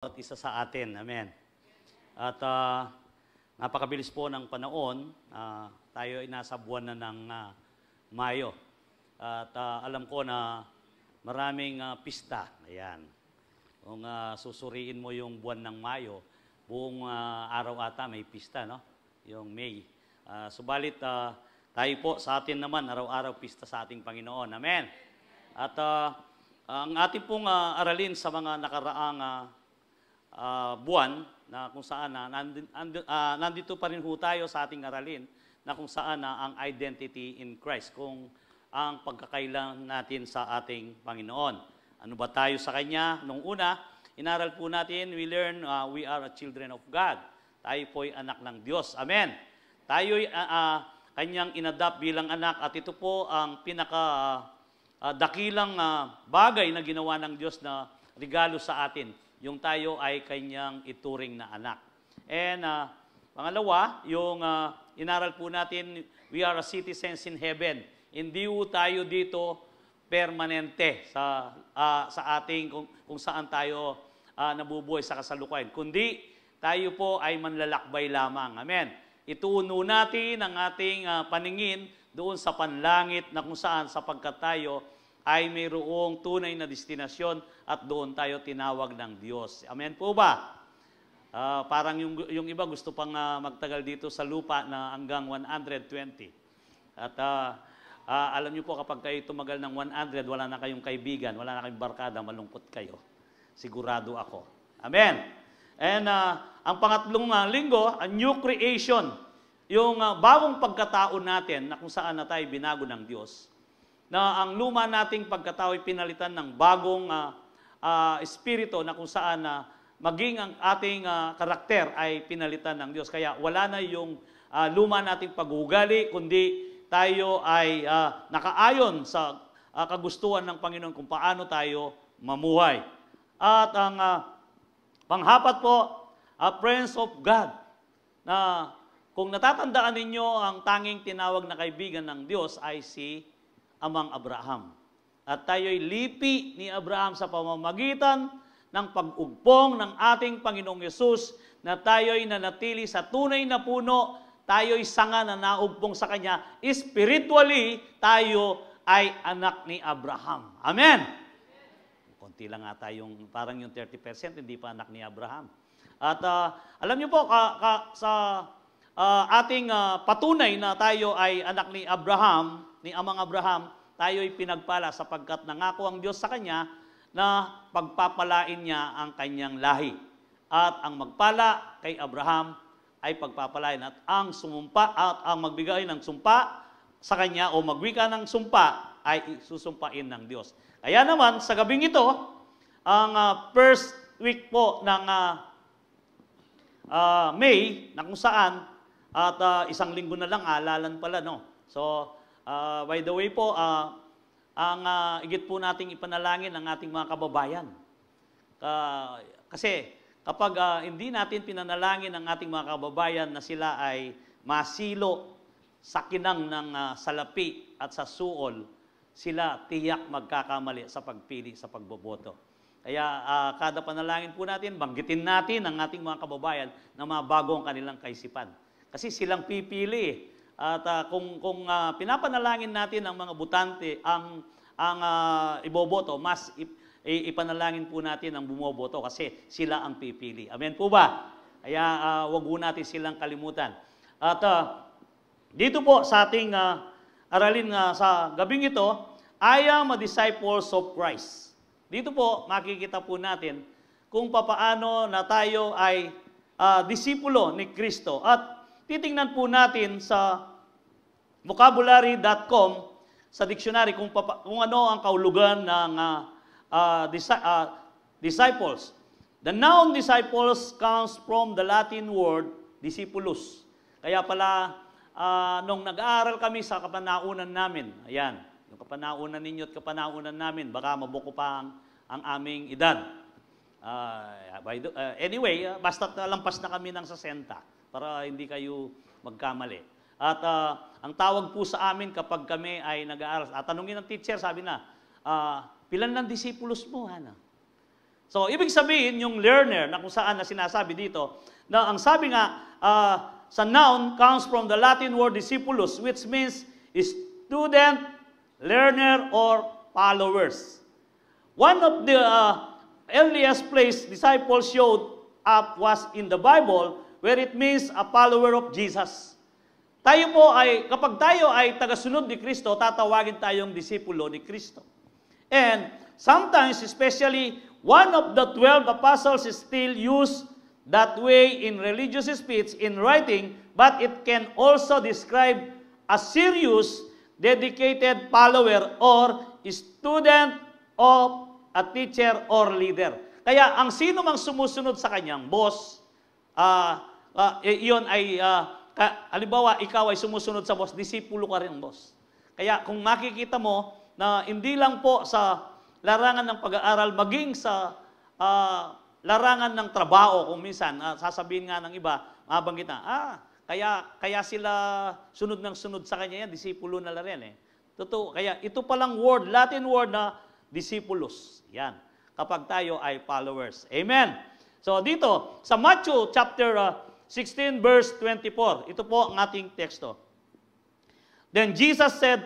At isa sa atin. Amen. At napakabilis po ng panahon. Tayo ay nasa buwan na ng Mayo. At alam ko na maraming pista. Ayan. Kung susuriin mo yung buwan ng Mayo, buong araw ata may pista, no? Yung May. Subalit tayo po sa atin naman, araw-araw pista sa ating Panginoon. Amen. At ang ating pong aralin sa mga nakaraang buwan na kung saan nandito pa rin ho tayo sa ating aralin na kung saan ang identity in Christ, kung ang pagkakailan natin sa ating Panginoon. Ano ba tayo sa Kanya? Nung una, inaral po natin, we learn we are a children of God. Tayo po'y anak ng Diyos. Amen. Tayo'y Kanyang inadapt bilang anak at ito po ang dakilang bagay na ginawa ng Diyos na regalo sa atin. Yung tayo ay Kanyang ituring na anak. And pangalawa, yung inaral po natin, we are a citizens in heaven. Hindi po tayo dito permanente sa ating kung saan tayo nabubuhay sa kasalukuyan. Kundi tayo po ay manlalakbay lamang. Amen. Ituuno natin ang ating paningin doon sa panlangit na kung saan sapagkat tayo ay mayroong tunay na destinasyon at doon tayo tinawag ng Diyos. Amen po ba? Parang yung iba gusto pang magtagal dito sa lupa na hanggang 120. At alam niyo po kapag kayo tumagal ng 100, wala na kayong kaibigan, wala na kayong barkada, malungkot kayo. Sigurado ako. Amen. And ang pangatlong linggo, a new creation. Yung bagong pagkatao natin na kung saan na tayo binago ng Diyos. Na ang luma nating pagkatao ay pinalitan ng bagong espiritu na kung saan maging ang ating karakter ay pinalitan ng Diyos. Kaya wala na yung luma nating pag-uugali, kundi tayo ay nakaayon sa kagustuhan ng Panginoon kung paano tayo mamuhay. At ang panghapat po, friends of God, na kung natatandaan ninyo, ang tanging tinawag na kaibigan ng Diyos ay si Amang Abraham. At tayo'y lipi ni Abraham sa pamamagitan ng pag-ugpong ng ating Panginoong Yesus na tayo'y nanatili sa tunay na puno, tayo'y sanga na naugpong sa Kanya. Spiritually, tayo ay anak ni Abraham. Amen! Konti lang nga tayong, parang yung 30% hindi pa anak ni Abraham. At alam niyo po, sa ating patunay na tayo ay anak ni Abraham, ni Amang Abraham, tayo'y pinagpala sapagkat nangako ang Diyos sa kanya na pagpapalain niya ang kanyang lahi. At ang magpala kay Abraham ay pagpapalain at ang sumumpa at ang magbigay ng sumpa sa kanya o magwika ng sumpa ay susumpain ng Diyos. Kaya naman sa gabing ito, ang first week po ng May na kung saan at isang linggo na lang alalan pala, no? So by the way po, ang igit po nating ipanalangin ang ating mga kababayan. Kasi kapag hindi natin pinanalangin ang ating mga kababayan na sila ay masilo sa kinang ng salapi at sa suol, sila tiyak magkakamali sa pagpili sa pagboboto. Kaya kada panalangin po natin, banggitin natin ang ating mga kababayan na mabago ang kanilang kaisipan. Kasi silang pipili. At kung pinapanalangin natin ang mga butante, ang iboboto, mas ipanalangin po natin ang bumoboto kasi sila ang pipili. Amen po ba? Kaya wag po natin silang kalimutan. At dito po sa ating aralin sa gabing ito, I am a disciples of Christ. Dito po makikita po natin kung papaano na tayo ay disipulo ni Kristo. At titingnan po natin sa vocabulary.com sa dictionary kung ano ang kahulugan ng disciples. The noun disciples comes from the Latin word discipulus. Kaya pala nung nag-aaral kami sa kapanaunan namin, ayan, yung kapanaunan ninyo at kapanaunan namin, baka mabuko pa ang aming edad. Anyway, basta lampas na kami ng 60 para hindi kayo magkamali. At ang tawag po sa amin kapag kami ay nag-aaral, at tanungin ng teacher, sabi na, pilan ng disipulos mo, Hana? So, ibig sabihin, yung learner na kung saan na sinasabi dito, na ang sabi nga sa noun comes from the Latin word discipulus, which means student, learner, or followers. One of the earliest place disciples showed up was in the Bible, where it means a follower of Jesus. Tayo po ay, kapag tayo ay tagasunod ni Kristo, tatawagin tayong disipulo ni Kristo. And sometimes, especially, one of the 12 apostles is still used that way in religious speech, in writing, but it can also describe a serious, dedicated follower or student of a teacher or leader. Kaya ang sino mang sumusunod sa kanyang boss, iyon ay, halimbawa, ikaw ay sumusunod sa boss, disipulo ka rin, boss. Kaya kung makikita mo na hindi lang po sa larangan ng pag-aaral, maging sa larangan ng trabaho, kung minsan, sasabihin nga ng iba, mabanggit na, kaya sila sunod ng sunod sa kanya yan, disipulo na lang rin eh. Totoo, kaya ito palang word, Latin word na discipulus. Yan, kapag tayo ay followers. Amen. So dito, sa Matthew chapter 16 verse 24, ito po ang ating teksto. Then Jesus said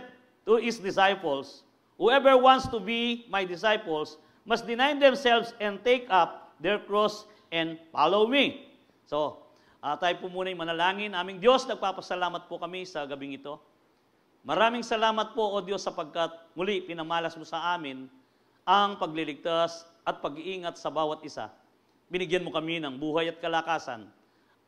to his disciples, whoever wants to be my disciples must deny themselves and take up their cross and follow me. So, tayo po muna yung manalangin. Aming Diyos, nagpapasalamat po kami sa gabing ito. Maraming salamat po, O Diyos, sapagkat muli pinamalas mo sa amin ang pagliligtas at pag-iingat sa bawat isa. Binigyan mo kami ng buhay at kalakasan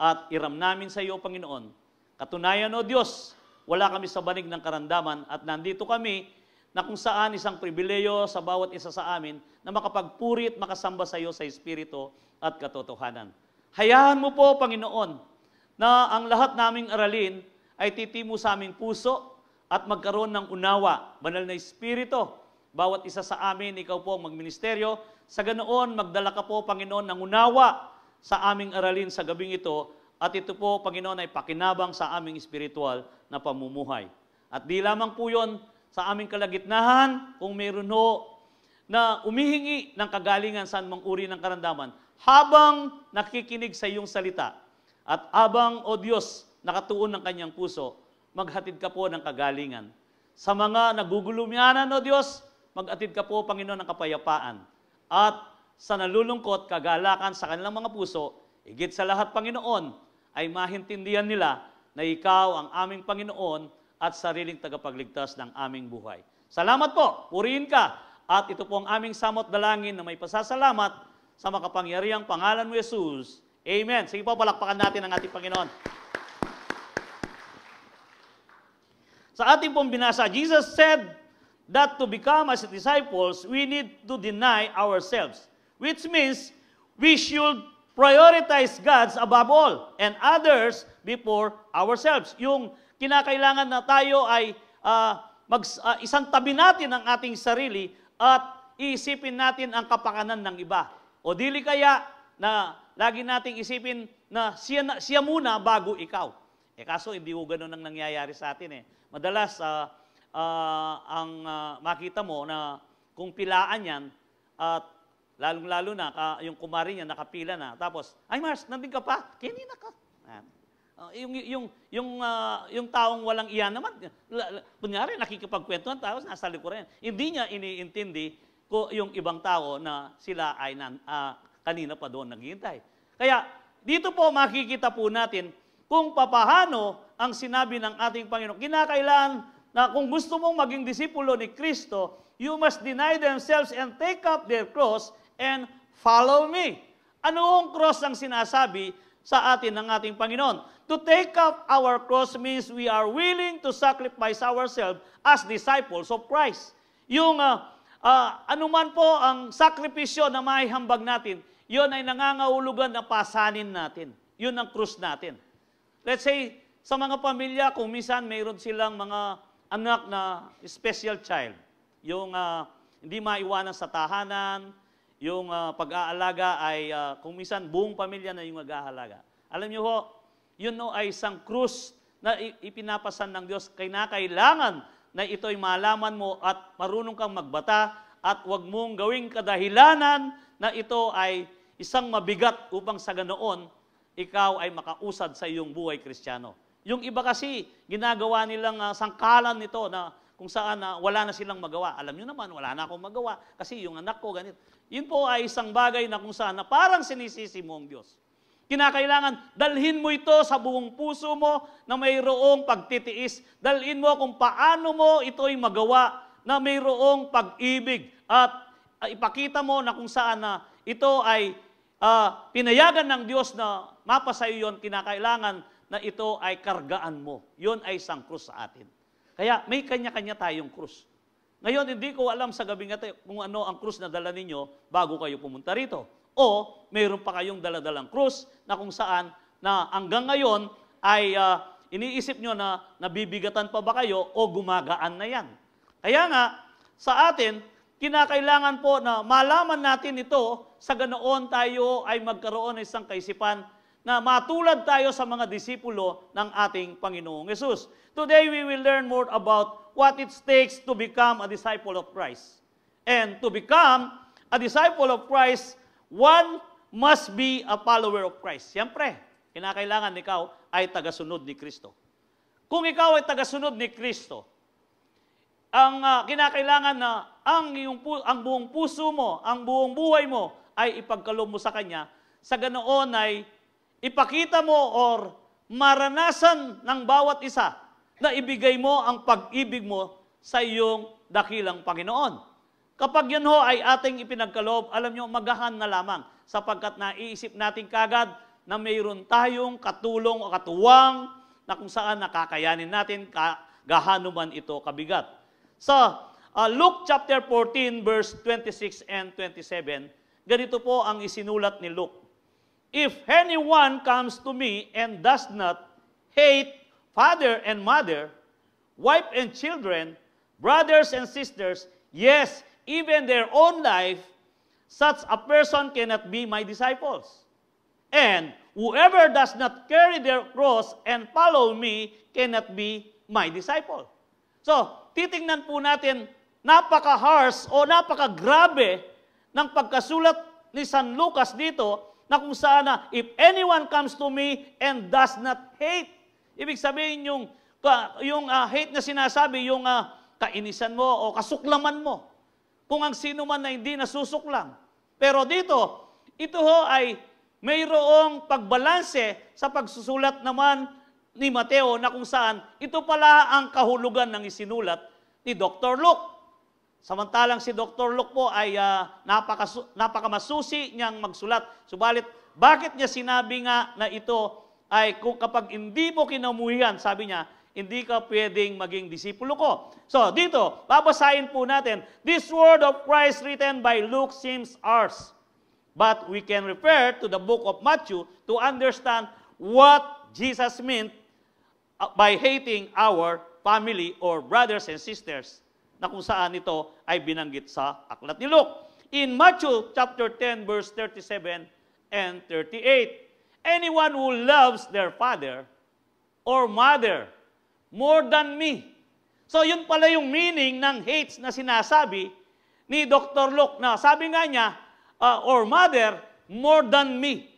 at iram namin sa iyo, Panginoon. Katunayan, O Diyos, wala kami sa banig ng karandaman at nandito kami na kung saan isang pribileyo sa bawat isa sa amin na makapagpuri at makasamba sa iyo sa Espiritu at katotohanan. Hayaan mo po, Panginoon, na ang lahat naming aralin ay titimo sa aming puso at magkaroon ng unawa, banal na Espiritu. Bawat isa sa amin, ikaw po ang magministeryo. Sa ganoon, magdala ka po, Panginoon, ng unawa sa aming aralin sa gabing ito. At ito po, Panginoon, ay pakinabang sa aming espiritual na pamumuhay. At di lamang po yun sa aming kalagitnahan, kung mayroon ho na umihingi ng kagalingan sa anumang uri ng karamdaman, habang nakikinig sa iyong salita, at habang, O Diyos, nakatuon ng kanyang puso, maghatid ka po ng kagalingan. Sa mga nagugulumianan, O Diyos, maghatid ka po, Panginoon, ng kapayapaan. At sa nalulungkot, kagalakan sa kanilang mga puso, higit sa lahat, Panginoon, ay mahintindihan nila na Ikaw ang aming Panginoon at sariling tagapagligtas ng aming buhay. Salamat po, purihin ka. At ito po ang aming samot dalangin na may pasasalamat sa makapangyarihang pangalan mo, Jesus. Amen. Sige po, palakpakan natin ang ating Panginoon. Sa ating pong binasa, Jesus said that to become as disciples, we need to deny ourselves, which means we should prioritize God's above all and others before ourselves. Yung kinakailangan na tayo ay isang tabi natin ang ating sarili at iisipin natin ang kapakanan ng iba. O dili kaya na lagi nating isipin na siya muna bago ikaw. Kaso hindi ko ganun ang nangyayari sa atin eh. Madalas makita mo na kung pilaan yan at lalong-lalo na yung kumari niya nakapila na. Tapos, ay Mars, nandun ka pa? Kanina ka. Yung taong walang iyan naman, kunyari nakikipagkwentuhan, tapos nasa likuran. Hindi niya iniintindi ko yung ibang tao na sila ay kanina pa doon naghihintay. Kaya dito po makikita po natin kung papaano ang sinabi ng ating Panginoon. Kinakailangan na kung gusto mong maging disipulo ni Kristo, you must deny themselves and take up their cross and follow me. Ano ang cross ang sinasabi sa atin ng ating Panginoon? To take up our cross means we are willing to sacrifice ourselves as disciples of Christ. Yung anuman po ang sakripisyo na maihambag natin, yun ay nangangahulugan na pasanin natin. Yun ang krus natin. Let's say, sa mga pamilya, kung minsan mayroon silang mga anak na special child, yung hindi maiwanan sa tahanan, yung pag-aalaga ay kung minsan buong pamilya na yung mag-aalaga. Alam niyo ho, yun no, ay isang krus na ipinapasan ng Diyos. Kailangan na ito'y malaman mo at marunong kang magbata at huwag mong gawing kadahilanan na ito ay isang mabigat upang sa ganoon, ikaw ay makausad sa iyong buhay Kristiyano. Yung iba kasi, ginagawa nilang sangkalan nito na kung saan wala na silang magawa. Alam nyo naman, wala na akong magawa kasi yung anak ko ganito. Yun po ay isang bagay na kung saan na parang sinisisi mo ang Diyos. Kinakailangan, dalhin mo ito sa buong puso mo na mayroong pagtitiis. Dalhin mo kung paano mo ito'y magawa na mayroong pag-ibig. At ipakita mo na kung saan na ito ay pinayagan ng Diyos na mapasa iyo yun, kinakailangan na ito ay kargaan mo. Yun ay isang krus sa atin. Kaya may kanya-kanya tayong krus. Ngayon, hindi ko alam sa gabing ito kung ano ang krus na dala ninyo bago kayo pumunta rito. O mayroon pa kayong daladalang krus na kung saan na hanggang ngayon ay iniisip nyo na nabibigatan pa ba kayo o gumagaan na yan. Kaya nga, sa atin, kinakailangan po na malaman natin ito sa ganoon tayo ay magkaroon ng isang kaisipan na matulad tayo sa mga disipulo ng ating Panginoong Yesus. Today, we will learn more about what it takes to become a disciple of Christ. And to become a disciple of Christ, one must be a follower of Christ. Siyempre, kinakailangan ikaw ay tagasunod ni Kristo. Kung ikaw ay tagasunod ni Kristo, ang kinakailangan na ang buong puso mo, ang buong buhay mo ay ipagkaloob mo sa Kanya. Sa ganoon ay ipakita mo or maranasan ng bawat isa na ibigay mo ang pag-ibig mo sa iyong dakilang Panginoon. Kapag yan ho ay ating ipinagkaloob, alam nyo, magahan na lamang sapagkat naiisip natin kagad na mayroon tayong katulong o katuwang na kung saan nakakayanin natin gahano man ito kabigat. Sa Luke chapter 14 verse 26 and 27, ganito po ang isinulat ni Luke. If anyone comes to me and does not hate father and mother, wife and children, brothers and sisters, yes, even their own life, such a person cannot be my disciples. And whoever does not carry their cross and follow me cannot be my disciple. So, titingnan po natin, napaka-harsh o napaka-grabe ng pagkasulat ni San Lucas dito na kung saan na, if anyone comes to me and does not hate, ibig sabihin yung hate na sinasabi, yung kainisan mo o kasuklaman mo. Kung ang sino man na hindi nasusuklang. Pero dito, ito ho ay mayroong pagbalanse sa pagsusulat naman ni Mateo na kung saan ito pala ang kahulugan ng isinulat ni Dr. Luke. Samantalang si Dr. Luke po ay napakamasusi niyang magsulat. Subalit, bakit niya sinabi nga na ito ay kung kapag hindi mo kinamuhian, sabi niya, hindi ka pwedeng maging disipulo ko. So, dito, babasahin po natin, this word of Christ written by Luke seems ours. But we can refer to the book of Matthew to understand what Jesus meant by hating our family or brothers and sisters na kung saan ito ay binanggit sa aklat ni Luke. In Matthew chapter 10 verse 37 and 38, anyone who loves their father or mother more than me. So yun pala yung meaning ng hates na sinasabi ni Dr. Luke na sabi nga niya, or mother more than me.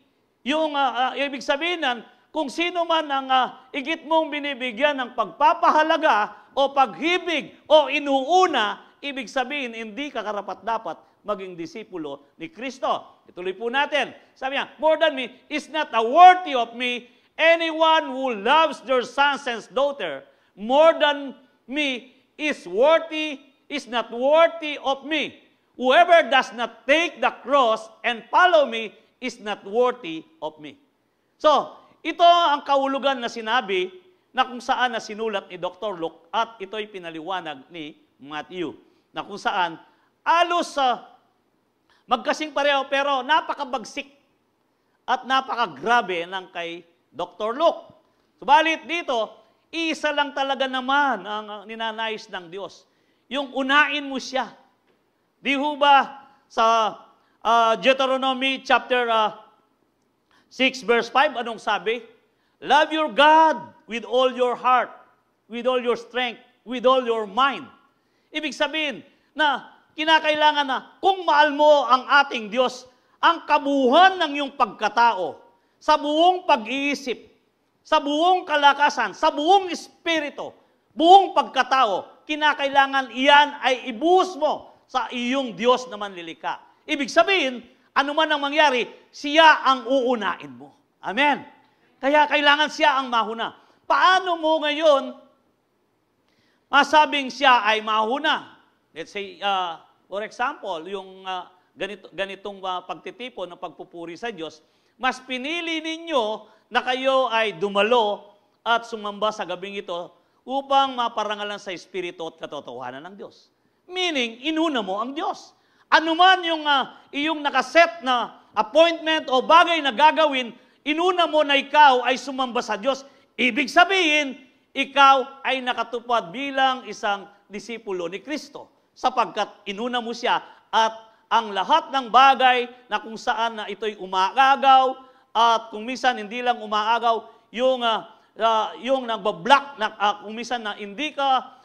Yung ibig sabihin nan, kung sino man ang igit mong binibigyan ng pagpapahalaga o paghibig o inuuna, ibig sabihin hindi ka karapat-dapat maging disipulo ni Kristo. Ituloy po natin. Sabi niya, more than me is not worthy of me. Anyone who loves their sons and daughter more than me is not worthy of me. Whoever does not take the cross and follow me is not worthy of me. So, ito ang kahulugan na sinabi na kung saan na sinulat ni Dr. Luke at ito'y pinaliwanag ni Matthew. Na kung saan, alos magkasing pareho pero napakabagsik at napakagrabe ng kay Dr. Luke. Subalit dito, isa lang talaga naman ang ninanais ng Diyos. Yung unain mo siya. Di ho ba sa Deuteronomy chapter 6 verse 5, anong sabi? Love your God with all your heart, with all your strength, with all your mind. Ibig sabihin na kinakailangan na kung mahal mo ang ating Diyos, ang kabuuan ng iyong pagkatao, sa buong pag-iisip, sa buong kalakasan, sa buong espiritu, buong pagkatao, kinakailangan iyan ay ibuhos mo sa iyong Diyos na manlilika. Ibig sabihin, ano man ang mangyari, siya ang uunain mo. Amen. Kaya kailangan siya ang mahuna. Paano mo ngayon masabing siya ay mahuna? Let's say, for example, yung ganitong pagtitipon ng pagpupuri sa Diyos, mas pinili ninyo na kayo ay dumalo at sumamba sa gabing ito upang maparangalan sa Espiritu at katotohanan ng Diyos. Meaning, inuna mo ang Diyos. Ano man yung iyong nakaset na appointment o bagay na gagawin, inuna mo na ikaw ay sumamba sa Diyos. Ibig sabihin, ikaw ay nakatupad bilang isang disipulo ni Kristo sapagkat inuna mo siya at ang lahat ng bagay na kung saan na ito'y umaagaw at kung minsan hindi lang umaagaw, yung nagbablock na kung minsan na hindi ka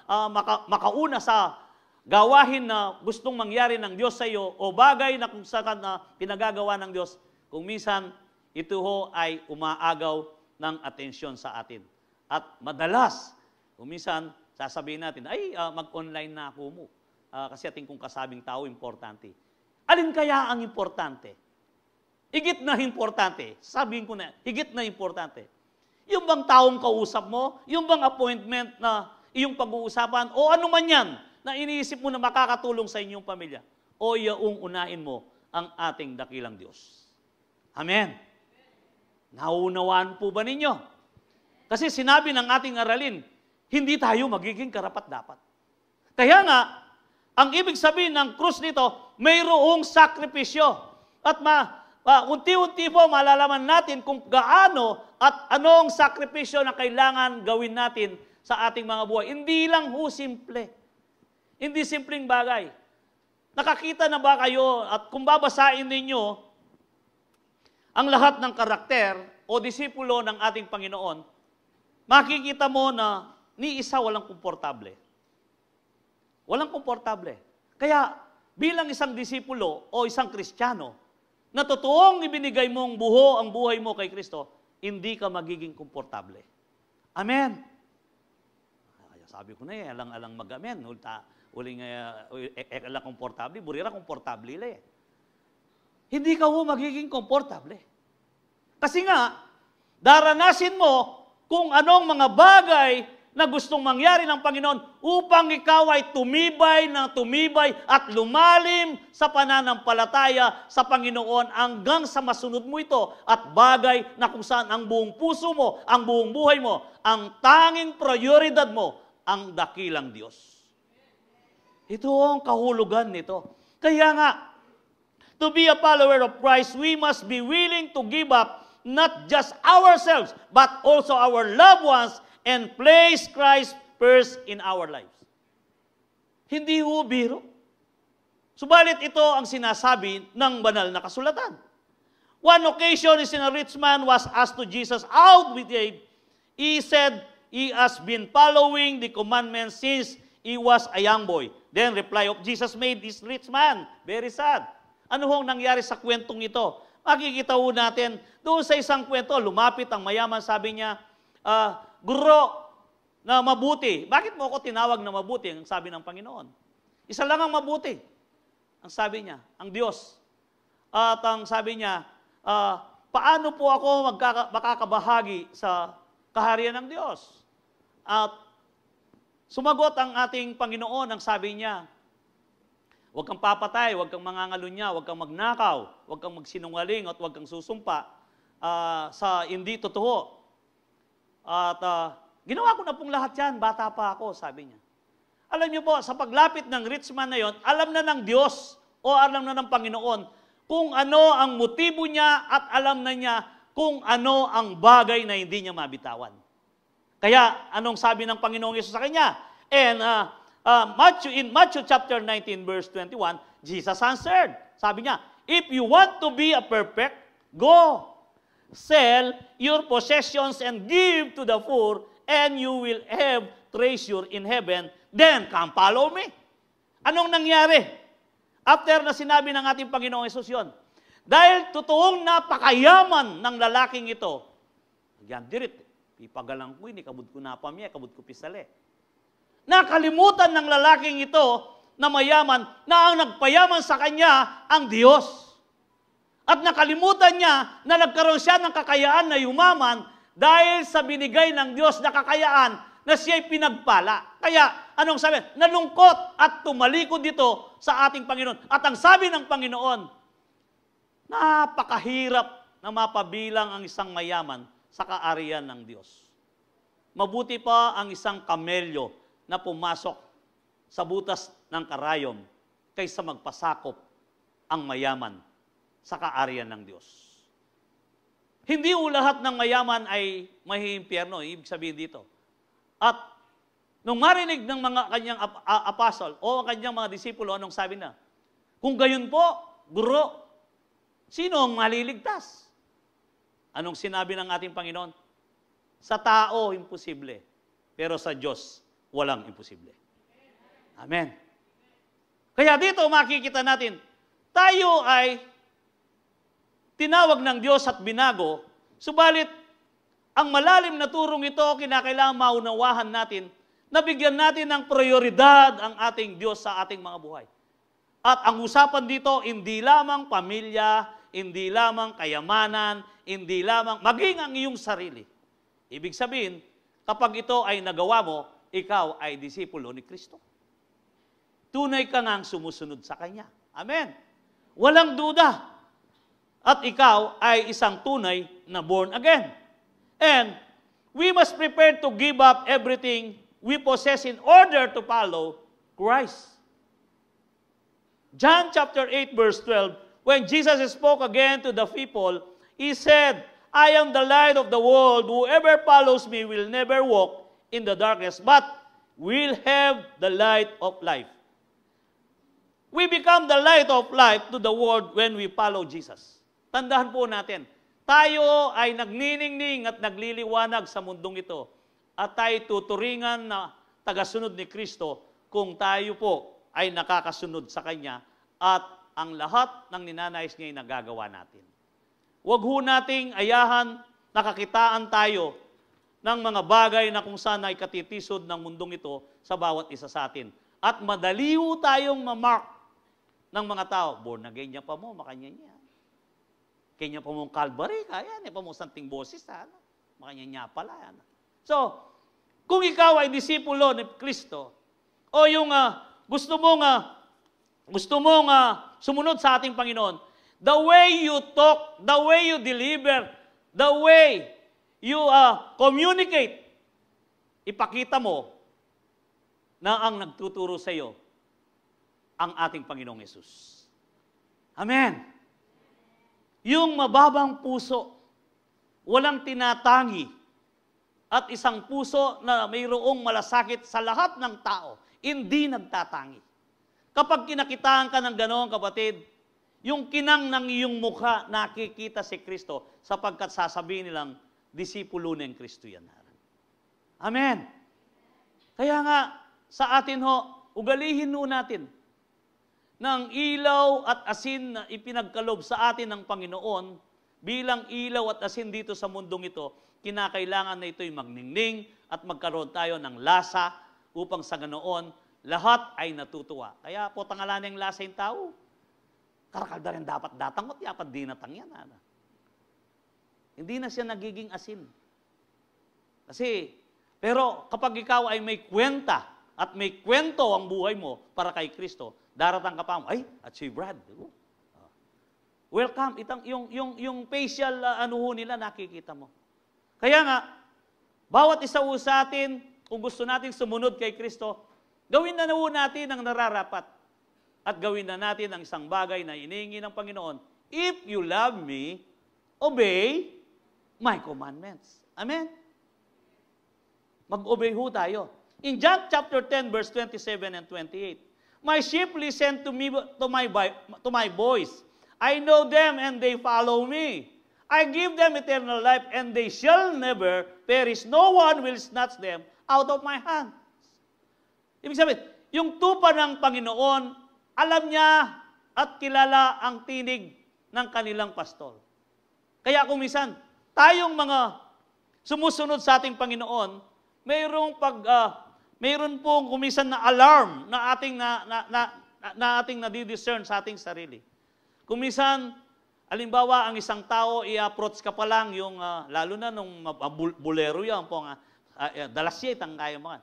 makauna sa gawahin na gustong mangyari ng Diyos sa iyo o bagay na kung saan na pinagagawa ng Diyos, kung minsan ito ho ay umaagaw ng atensyon sa atin. At madalas, kung minsan sasabihin natin, ay mag-online na ako mo. Kasi ating kung kasabing tao, importante. Alin kaya ang importante? Higit na importante. Sabihin ko na, higit na importante. Yung bang taong kausap mo, yung bang appointment na iyong pag-uusapan, o ano man yan, na iniisip mo na makakatulong sa inyong pamilya, o yaong unahin mo ang ating dakilang Diyos. Amen. Naunawaan po ba ninyo? Kasi sinabi ng ating aralin, hindi tayo magiging karapat-dapat. Kaya nga, ang ibig sabihin ng krus nito, mayroong sakripisyo. At unti-unti po malalaman natin kung gaano at anong sakripisyo na kailangan gawin natin sa ating mga buhay. Hindi lang ho simple. Hindi simpleng bagay. Nakakita na ba kayo at kung babasahin ninyo ang lahat ng karakter o disipulo ng ating Panginoon, makikita mo na ni isa walang komportable. Walang komportable. Kaya bilang isang disipulo o isang Kristiyano, na totoong ibinigay mong ang buhay mo kay Kristo, hindi ka magiging komportable. Amen. Sabi ko na alang mag-amen. Uling alang komportable, burira komportable le. Hindi ka magiging komportable. Kasi nga, daranasin mo kung anong mga bagay na gustong mangyari ng Panginoon upang ikaw ay tumibay at lumalim sa pananampalataya sa Panginoon hanggang sa masunod mo ito at bagay na kung saan ang buong puso mo, ang buong buhay mo, ang tanging prioridad mo, ang dakilang Diyos. Ito ang kahulugan nito. Kaya nga, to be a follower of Christ, we must be willing to give up not just ourselves, but also our loved ones and place Christ first in our lives. Hindi ho biro. Subalit ito ang sinasabi ng banal na kasulatan. One occasion is a rich man was asked to Jesus out with aid. He said, he has been following the commandments since he was a young boy. Then reply of Jesus made this rich man very sad. Ano hong nangyari sa kwentong ito? Makikita ho natin, doon sa isang kwento, lumapit ang mayaman, sabi niya, guro na mabuti. Bakit mo ako tinawag na mabuti? Ang sabi ng Panginoon. Isa lang ang mabuti. Ang sabi niya, ang Diyos. At ang sabi niya, paano po ako makakabahagi sa kaharian ng Diyos? At sumagot ang ating Panginoon, ang sabi niya, huwag kang papatay, huwag kang mangangalunya, huwag kang magnakaw, huwag kang magsinungaling at huwag kang susumpa sa hindi totoo. At ginawa ko na pong lahat yan, bata pa ako, sabi niya. Alam niyo po, sa paglapit ng rich man na yon, alam na ng Diyos o alam na ng Panginoon kung ano ang motibo niya at alam na niya kung ano ang bagay na hindi niya mabitawan. Kaya, anong sabi ng Panginoong Yesus sa kanya? And in Matthew chapter 19, verse 21, Jesus answered. Sabi niya, if you want to be a perfect, go. Sell your possessions and give to the poor, and you will have treasure in heaven. Then come follow me. Anong nangyari? After na sinabi ng ating Panginoong Hesus yun, dahil totoong napakayaman ng lalaking ito, yan dirit, ipagalang ko, kabud ko na pamya, kabud ko pisale. Nakalimutan ng lalaking ito na mayaman, na ang nagpayaman sa kanya ang Diyos. At nakalimutan niya na nagkaroon siya ng kakayaan na yumaman dahil sa binigay ng Diyos na kakayaan na siya'y pinagpala. Kaya, anong sabi? Nalungkot at tumalikod dito sa ating Panginoon. At ang sabi ng Panginoon, napakahirap na mapabilang ang isang mayaman sa kaariyan ng Diyos. Mabuti pa ang isang kamelyo na pumasok sa butas ng karayom kaysa magpasakop ang mayaman sa kaariyan ng Diyos. Hindi lahat ng mayaman ay mahihimpyerno, ibig sabihin dito. At nung marinig ng mga kanyang apostol o kanyang mga disipulo, anong sabi na? Kung gayon po, guro, sino ang maliligtas? Anong sinabi ng ating Panginoon? Sa tao, imposible. Pero sa Diyos, walang imposible. Amen. Kaya dito makikita natin, tayo ay tinawag ng Diyos at binago, subalit ang malalim na turong ito, kinakailangan maunawahan natin, nabigyan natin ng prioridad ang ating Diyos sa ating mga buhay. At ang usapan dito, hindi lamang pamilya, hindi lamang kayamanan, hindi lamang, maging ang iyong sarili. Ibig sabihin, kapag ito ay nagawa mo, ikaw ay disipulo ni Kristo. Tunay ka ngang sumusunod sa Kanya. Amen. Walang duda. At ikaw ay isang tunay na born again. And we must prepare to give up everything we possess in order to follow Christ. John chapter 8 verse 12, when Jesus spoke again to the people, He said, I am the light of the world. Whoever follows me will never walk in the darkness, but will have the light of life. We become the light of life to the world when we follow Jesus. Tandaan po natin, tayo ay nagniningning at nagliliwanag sa mundong ito at tayo tuturingan na tagasunod ni Kristo kung tayo po ay nakakasunod sa Kanya at ang lahat ng ninanais niya ay nagagawa natin. Huwag ho nating ayahan, nakakitaan tayo ng mga bagay na kung saan ay katitisod ng mundong ito sa bawat isa sa atin. At madali ho tayong mamark ng mga tao. Born again niya pa mo, makanya niya. Kanya pa mong Calvary, kaya niya pa mong santing boses, makanya niya pala. So, kung ikaw ay disipulo ni Kristo, o yung gusto mong sumunod sa ating Panginoon, the way you talk, the way you deliver, the way you communicate, ipakita mo na ang nagtuturo sa iyo ang ating Panginoong Hesus. Amen. Yung mababang puso, walang tinatangi, at isang puso na mayroong malasakit sa lahat ng tao, hindi nagtatangi. Kapag kinakitaan ka ng ganoon, kapatid, yung kinang ng iyong mukha, nakikita si Kristo, sapagkat sasabihin nilang, disipulo ng Kristo yan. Amen. Kaya nga, sa atin ho, ugalihin ho natin, ng ilaw at asin na ipinagkalob sa atin ng Panginoon, bilang ilaw at asin dito sa mundong ito, kinakailangan na ito'y magningning at magkaroon tayo ng lasa upang sa ganoon, lahat ay natutuwa. Kaya po tangalan ng lasa yung tao. Karakalda rin dapat datangot, yapat dinatang yan. Hindi na siya nagiging asin. Kasi, pero kapag ikaw ay may kwenta at may kwento ang buhay mo para kay Kristo, daratang ka pa mo, ay, at si Brad. Welcome. Yung facial nila, nakikita mo. Kaya nga, bawat isa sa atin, kung gusto natin sumunod kay Kristo, gawin na natin ang nararapat. At gawin na natin ang isang bagay na inihingi ng Panginoon. If you love me, obey my commandments. Amen? Mag-obey ho tayo. In John chapter 10, verse 27 and 28, my sheep listen to me, to my voice. I know them and they follow me. I give them eternal life and they shall never perish. No one will snatch them out of my hands. Ibig sabihin, yung tupa ng Panginoon, alam niya at kilala ang tinig ng kanilang pastor. Kaya kung minsan, tayong mga sumusunod sa ating Panginoon, mayroon pong kumisan na alarm na ating nadidiscern sa ating sarili. Kumisan, alimbawa, ang isang tao, i-approach ka pa lang, yung, lalo na nung bulero yan, dalasya itang kaya mo.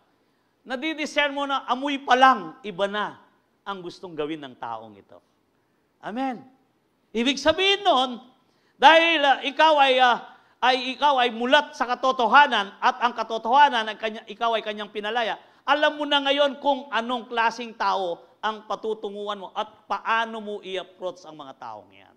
Nadidiscern mo na, amoy pa lang, iba na ang gustong gawin ng taong ito. Amen. Ibig sabihin nun, dahil ikaw ay mulat sa katotohanan at ang katotohanan ikaw ay kanyang pinalaya, alam mo na ngayon kung anong klaseng tao ang patutunguhan mo at paano mo i-approach ang mga taong yan.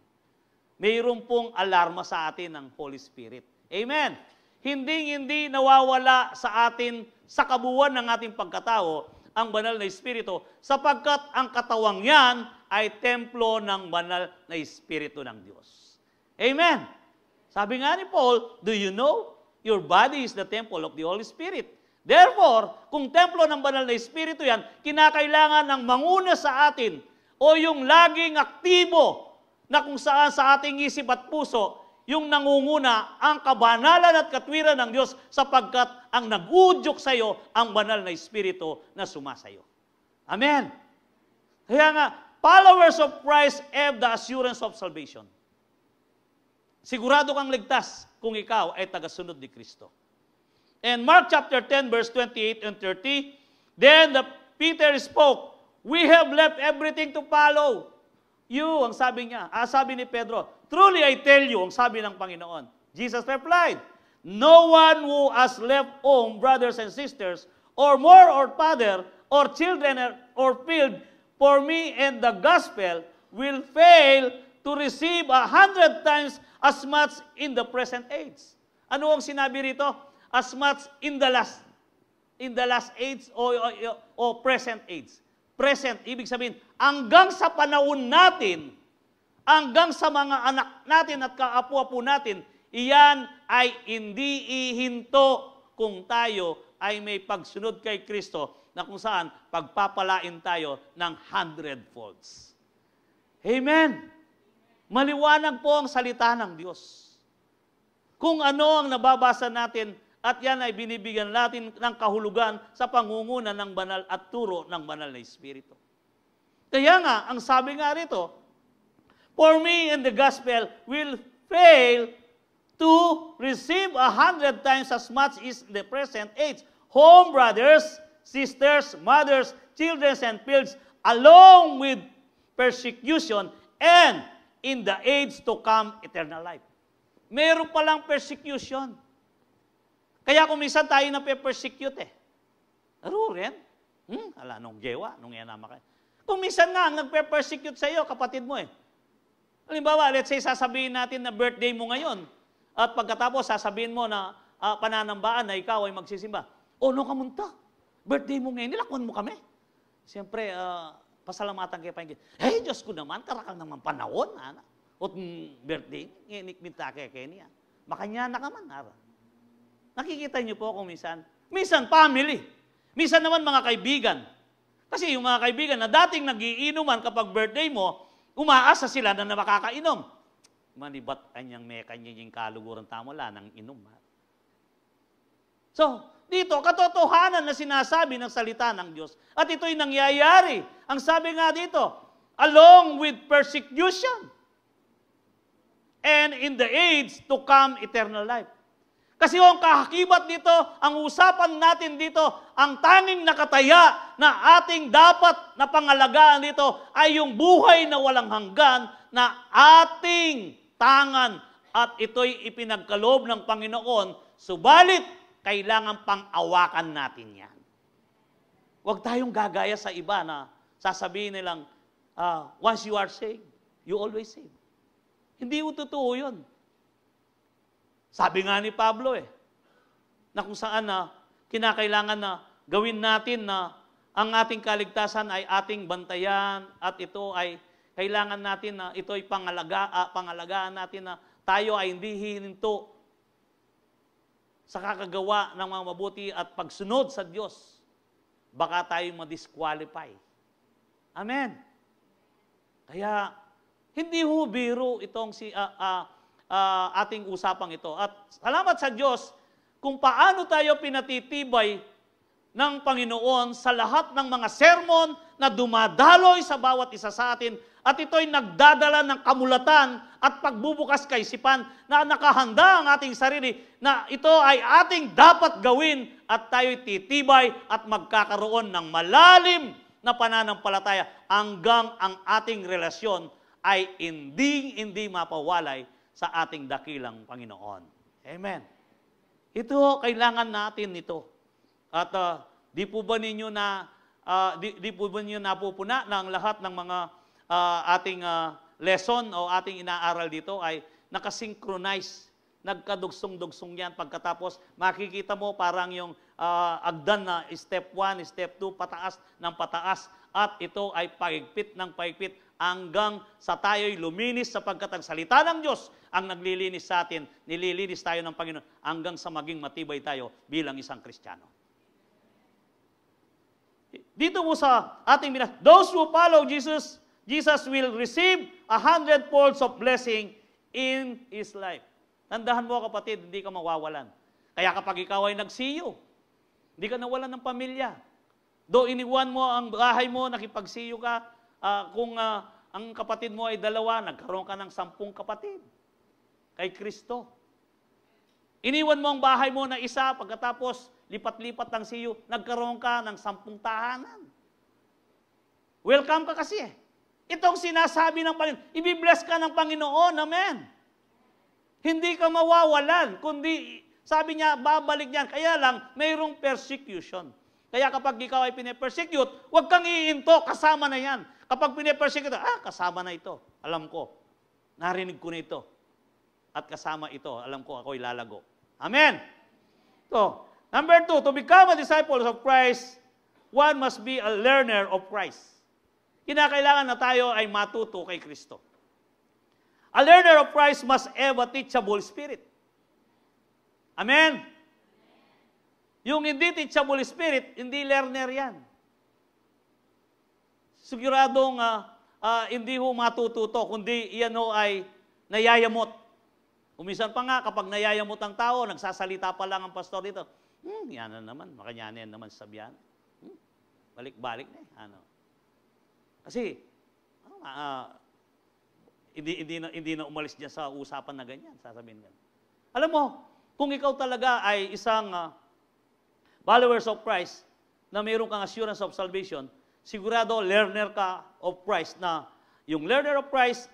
Mayroon pong alarma sa atin ng Holy Spirit. Amen. Hindi nawawala sa atin sa kabuuan ng ating pagkatao ang banal na Espiritu sapagkat ang katawang yan ay templo ng banal na Espiritu ng Diyos. Amen. Sabi nga ni Paul, do you know your body is the temple of the Holy Spirit? Therefore, kung templo ng banal na Espiritu yan, kinakailangan ng manguna sa atin o yung laging aktibo na kung saan sa ating isip at puso, yung nangunguna ang kabanalan at katwiran ng Diyos sapagkat ang nag-udyok sa iyo ang banal na Espiritu na sumasayo. Amen. Kaya nga, followers of Christ have the assurance of salvation. Sigurado kang ligtas kung ikaw ay tagasunod ni Kristo. And Mark chapter 10 verse 28 and 30, then Peter spoke, we have left everything to follow you, ang sabi niya. Sabi ni Pedro, truly I tell you, ang sabi ng Panginoon. Jesus replied, no one who has left home, brothers and sisters, or more, or father, or children, or field, for me and the gospel, will fail to receive 100 times as much in the present age. Ano ang sinabi rito? As much in the last age o present age. Present, ibig sabihin, hanggang sa panahon natin, hanggang sa mga anak natin at kaapu-apu natin, iyan ay hindi ihinto kung tayo ay may pagsunod kay Kristo na kung saan pagpapalain tayo ng 100-folds. Amen! Maliwanag po ang salita ng Diyos. Kung ano ang nababasa natin at yan ay binibigyan natin ng kahulugan sa pangunguna ng banal at turo ng banal na Espiritu. Kaya nga, ang sabi nga rito, for me and the gospel will fail to receive 100 times as much as the present age. Home, brothers, sisters, mothers, children, and fields, along with persecution and in the age to come, eternal life. Meron palang persecution. Kaya kung minsan tayo na pe-persecute Aro rin. Ala, nung gewa, nung yanama kayo. Kung minsan nga, ang nagpe-persecute sa iyo, kapatid mo Halimbawa, let's say, sasabihin natin na birthday mo ngayon, at pagkatapos, sasabihin mo na pananambaan na ikaw ay magsisimba. O, no kamunta? Birthday mo ngayon, nilakwan mo kami. Siyempre, pasalamatan kayo pa yung Diyos ko naman, karakal naman panahon, Ot birthday, nginikminta kayo niya. Makanya na ka man, Nakikita niyo po kung minsan family. Minsan naman mga kaibigan. Kasi yung mga kaibigan na dating nagiinuman kapag birthday mo, umaasa sila na makakainom. Manibat kanyang may kanyang kaluguran tamula ng inom. So, dito, katotohanan na sinasabi ng salita ng Diyos. At ito'y nangyayari. Ang sabi nga dito, along with persecution and in the age to come eternal life. Kasi ang kahakibat dito, ang usapan natin dito, ang tanging nakataya na ating dapat na pangalagaan dito ay yung buhay na walang hanggan na ating tangan at ito'y ipinagkaloob ng Panginoon, subalit kailangan pang-awakan natin yan. Huwag tayong gagaya sa iba na sasabihin nilang, once you are saved, you always saved. Hindi totoo yun. Sabi nga ni Pablo na kung saan kinakailangan na gawin natin na ang ating kaligtasan ay ating bantayan at ito ay kailangan natin na ito ay pangalagaan natin na tayo ay hindi hihinto sa kakagawa ng mga mabuti at pagsunod sa Diyos. Baka tayo ma-disqualify. Amen. Kaya, hindi ho biro itong ating usapang ito. At salamat sa Diyos kung paano tayo pinatitibay ng Panginoon sa lahat ng mga sermon na dumadaloy sa bawat isa sa atin at ito'y nagdadala ng kamulatan at pagbubukas kaisipan na nakahanda ang ating sarili na ito ay ating dapat gawin at tayo'y titibay at magkakaroon ng malalim na pananampalataya hanggang ang ating relasyon ay hindi mapawalay sa ating dakilang Panginoon. Amen. Ito, kailangan natin ito. At di po ba ninyo napupuna ng lahat ng mga ating lesson o ating inaaral dito ay nakasynchronize, nagkadugsong-dugsong yan. Pagkatapos, makikita mo parang yung agdan na step 1, step 2, pataas ng pataas. At ito ay paigpit ng paigpit hanggang sa tayo'y luminis sapagkat ang salita ng Diyos ang naglilinis sa atin, nililinis tayo ng Panginoon hanggang sa maging matibay tayo bilang isang Kristiyano. Dito mo sa ating those who follow Jesus will receive 100-fold of blessing in His life. Tandahan mo kapatid, hindi ka mawawalan. Kaya kapag ikaw ay nagsiyo, hindi ka nawalan ng pamilya. Do iniwan mo ang bahay mo, nakipagsiyo ka, kung ang kapatid mo ay 2, nagkaroon ka ng 10 kapatid kay Kristo. Iniwan mo ang bahay mo na 1, pagkatapos lipat-lipat ang siyo, nagkaroon ka ng 10 tahanan. Welcome ka kasi eh. Itong sinasabi ng Panginoon, ibibless ka ng Panginoon, amen. Hindi ka mawawalan, kundi sabi niya, babalik niyan. Kaya lang, mayroong persecution. Kaya kapag ikaw ay pine-persecute, huwag kang iinto, kasama na yan. Kapag pine-persecute, kasama na ito. Alam ko, narinig ko na ito. At kasama ito, alam ko, ako'y lalago. Amen. So, number 2, to become a disciple of Christ, one must be a learner of Christ. Kinakailangan na tayo ay matuto kay Kristo. A learner of Christ must have a teachable spirit. Amen? Yung hindi teachable spirit, hindi learner yan. Siguradong hindi ho matututo, kundi iyan ho ay nayayamot. Kuminsan pa nga, kapag nayayamot ang tao, nagsasalita pa lang ang pastor dito, yan na naman, makanyanin naman sabihan. Balik-balik na eh. Kasi, hindi na umalis dyan sa usapan na ganyan, sasabihin ganyan. Alam mo, kung ikaw talaga ay isang followers of Christ, na mayroon kang assurance of salvation, sigurado learner ka of Christ na yung learner of Christ,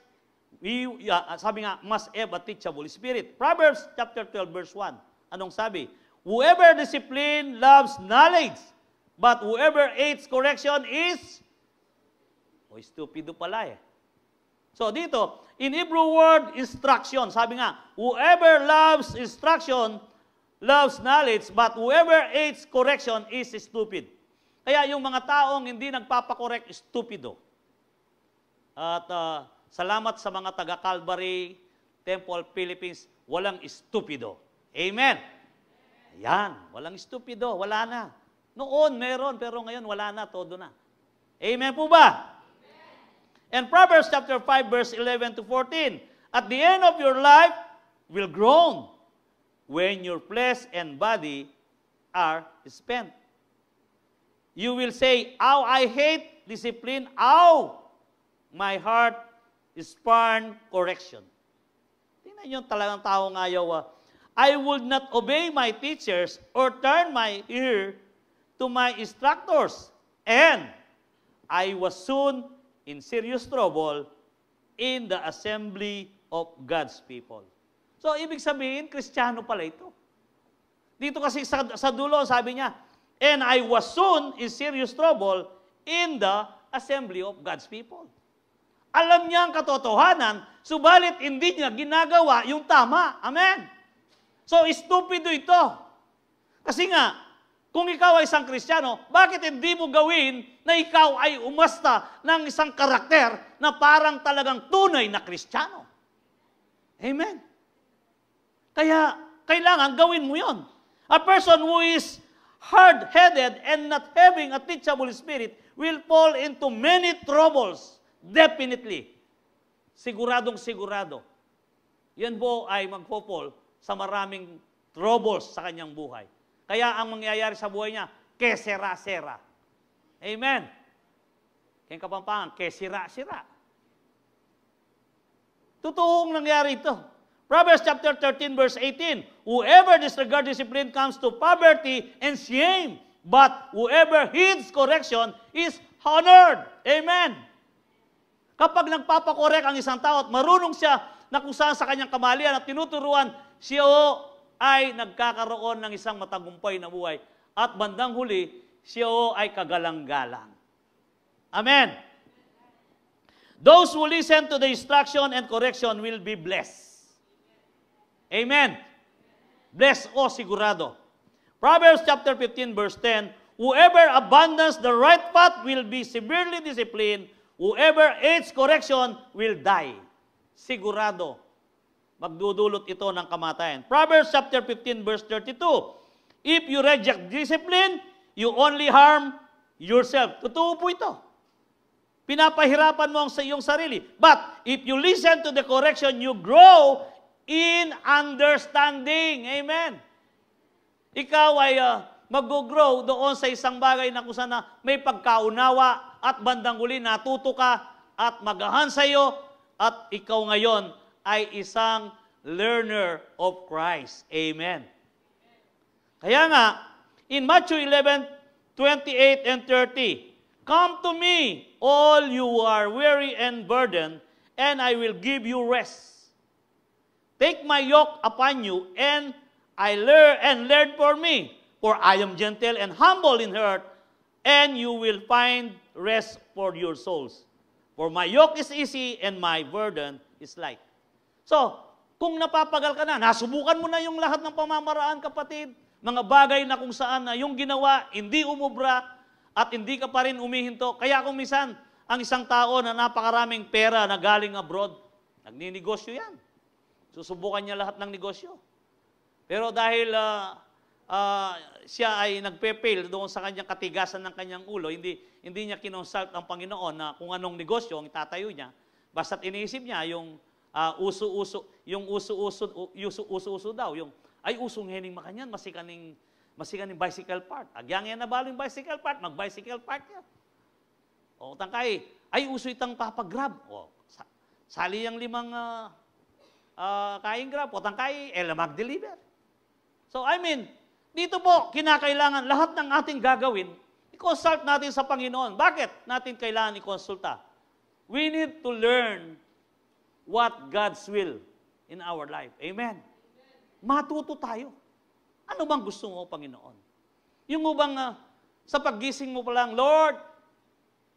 sabi nga, must have a teachable spirit. Proverbs chapter 12 verse 1. Anong sabi? Whoever discipline loves knowledge, but whoever hates correction is stupido pala eh. So dito, in Hebrew word, instruction. Sabi nga, whoever loves instruction, loves knowledge, but whoever hates correction is stupid. Kaya yung mga taong hindi nagpapakorek, stupido. At salamat sa mga taga-Calvary Temple, Philippines, walang stupido. Amen. Yan, walang stupido, wala na. Noon meron, pero ngayon wala na, todo na. Amen po ba? And Proverbs chapter 5 verse 11 to 14, at the end of your life will groan when your flesh and body are spent. You will say, "How I hate discipline, how my heart spurn correction." Tingnan nyo talagang tao ng ayaw. I would not obey my teachers or turn my ear to my instructors, and I was soon in serious trouble in the assembly of God's people. So, ibig sabihin, Kristiyano pala ito. Dito kasi sa dulo, sabi niya, and I was soon in serious trouble in the assembly of God's people. Alam niya ang katotohanan, subalit hindi niya ginagawa yung tama. Amen? So, stupido ito. Kasi nga, kung ikaw ay isang Kristiyano, bakit hindi mo gawin na ikaw ay umasta ng isang karakter na parang talagang tunay na Kristiyano? Amen. Kaya, kailangan gawin mo yon. A person who is hard-headed and not having a teachable spirit will fall into many troubles, definitely. siguradong sigurado, yan po ay magpo-fall sa maraming troubles sa kanyang buhay. Kaya ang mangyayari sa buhay niya, kesera-sera. Amen. Kaya Kapampangan, kesira-sira. Totoong nangyari ito. Proverbs chapter 13 verse 18, whoever disregards discipline comes to poverty and shame, but whoever heeds correction is honored. Amen. Kapag nagpapakorek ang isang tao at marunong siya na kung saan sa kanyang kamalian at tinuturuan, siya ay nagkakaroon ng isang matagumpay na buhay. At bandang huli, siya ay kagalang-galang. Amen. Those who listen to the instruction and correction will be blessed. Amen. Blessed o sigurado. Proverbs chapter 15 verse 10, whoever abandons the right path will be severely disciplined. Whoever hates correction will die. Sigurado. Magdudulot ito ng kamatayan. Proverbs chapter 15 verse 32, if you reject discipline, you only harm yourself. Totoo po ito. Pinapahirapan mo ang iyong sarili. But if you listen to the correction, you grow in understanding. Amen. Ikaw ay mag-grow doon sa isang bagay na kung saan may pagkaunawa at bandang huli natuto ka at magahan sa iyo at ikaw ngayon ay isang learner of Christ. Amen. Kaya nga, in Matthew 11:28 and 30, come to me, all you are weary and burdened, and I will give you rest. Take my yoke upon you, and learn for me, for I am gentle and humble in heart, and you will find rest for your souls. For my yoke is easy, and my burden is light. So, kung napapagal ka na, nasubukan mo na yung lahat ng pamamaraan, kapatid, mga bagay na kung saan na yung ginawa, hindi umubra, at hindi ka pa rin umihinto. Kaya kung minsan, ang isang tao na napakaraming pera na galing abroad, nagninegosyo yan. Susubukan niya lahat ng negosyo. Pero dahil siya ay nagpe-fail doon sa kanyang katigasan ng kanyang ulo, hindi niya kinonsult ang Panginoon na kung anong negosyo ang itatayo niya, basta't iniisip niya yung uso-uso daw, yung ay usong hening makanyan, masikaning bicycle part. Agyang yan nabalo yung bicycle part, mag-bicycle part niya. O tangkay, ay uso itang papagrab. O, sali yung 5 kaing grab, o tangkay, mag-deliver. So, dito po, kinakailangan lahat ng ating gagawin, i-consult natin sa Panginoon. Bakit natin kailangan i-consulta? We need to learn what God's will in our life. Amen. Matuto tayo. Ano bang gusto mo, Panginoon? Yung mo bang sa paggising mo pa lang, Lord,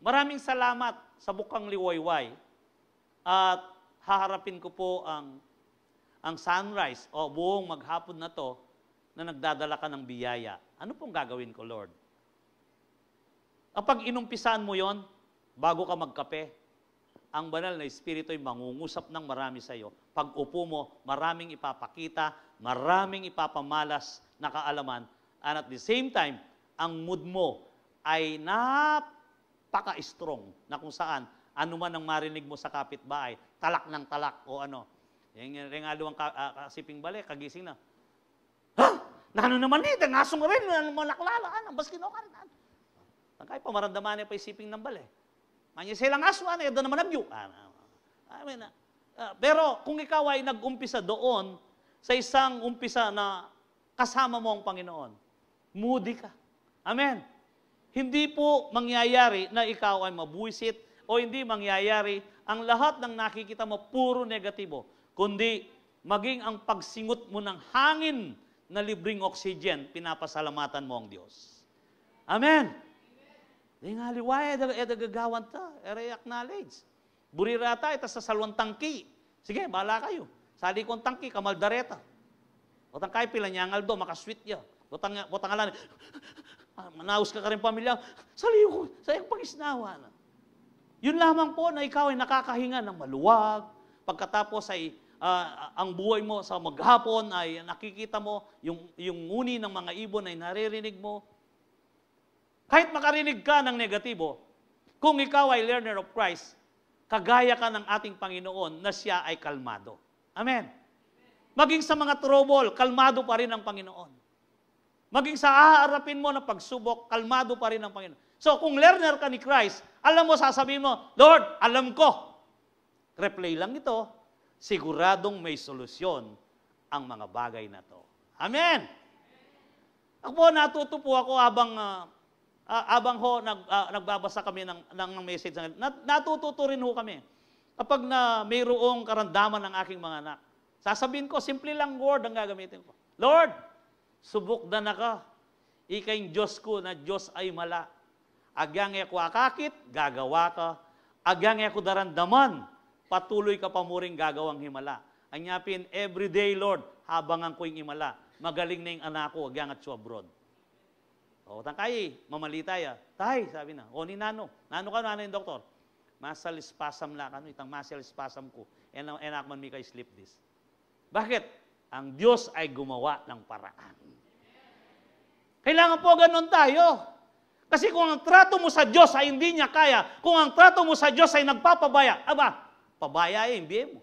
maraming salamat sa bukang liwayway at haharapin ko po ang sunrise o buong maghapon na to na nagdadala ka ng biyaya. Ano pong gagawin ko, Lord? Kapag inumpisaan mo yon, bago ka magkape, ang banal na Espiritu ay mangungusap ng marami sa iyo. Pag upo mo, maraming ipapakita, maraming ipapamalas na kaalaman, and at the same time, ang mood mo ay napaka-strong na kung saan, ano man ang marinig mo sa kapitbahay, talak ng talak o ano. Yung ringalawang kasiping balik, kagising na, ha? Nano naman ito, ngasong rin, malaklalaan, bas kinokarin. Kahit pamarandaman niya pa isiping ng balik. Manya silang aswan, doon naman nagyo. Pero kung ikaw ay nag-umpisa doon, sa isang umpisa na kasama mo ang Panginoon, moody ka. Amen. Hindi po mangyayari na ikaw ay mabuisit o hindi mangyayari ang lahat ng nakikita mo puro negatibo, kundi maging ang pagsingot mo ng hangin na libreng oxygen, pinapasalamatan mo ang Diyos. Amen. Di nga liwaya, edagagawan ta, acknowledge. Burirata, ita sa salwang tangki. Sige, bahala kayo. Sali kong tangki, kamaldareta. O tangkay, pilanyangal do, makasweet ya. O tangalan, manaus ka rin pamilya, saliyo ko, sayang pag-isnawa na. Yun lamang po na ikaw ay nakakahinga ng maluwag, pagkatapos ay ang buhay mo sa maghapon ay nakikita mo, yung nguni ng mga ibon ay naririnig mo. Kahit makarinig ka ng negatibo, kung ikaw ay learner of Christ, kagaya ka ng ating Panginoon na siya ay kalmado. Amen. Maging sa mga trouble, kalmado pa rin ang Panginoon. Maging sa haharapin mo na pagsubok, kalmado pa rin ang Panginoon. So, kung learner ka ni Christ, alam mo, sasabihin mo, Lord, alam ko. Replay lang ito, siguradong may solusyon ang mga bagay na to. Amen. Ako natuto po ako habang nagbabasa kami ng message. Natututo rin ho kami. Kapag mayroong karamdaman ng aking mga anak, sasabihin ko, simple lang word ang gagamitin ko. Lord, subok na naka. Ikay Diyos ko na Diyos ay mala. Agyang ako akakit, gagawa ka. Agyang ako darandaman, patuloy ka pamuring gagawang himala. Anyapin, everyday, Lord, habang ang ko'y himala. Magaling na yung anak ko, agyang at siya abroad. O, tangkay, mamalita ya. Tay, sabi na, o ni Nano. Nano ka, Nano yung doktor. Muscle spasm na kano, itang muscle spasm ko. Enak man mi kay sleep this. Bakit? Ang Diyos ay gumawa ng paraan. Kailangan po ganun tayo. Kasi kung ang trato mo sa Diyos ay hindi niya kaya, kung ang trato mo sa Diyos ay nagpapabaya, pabaya MBA mo.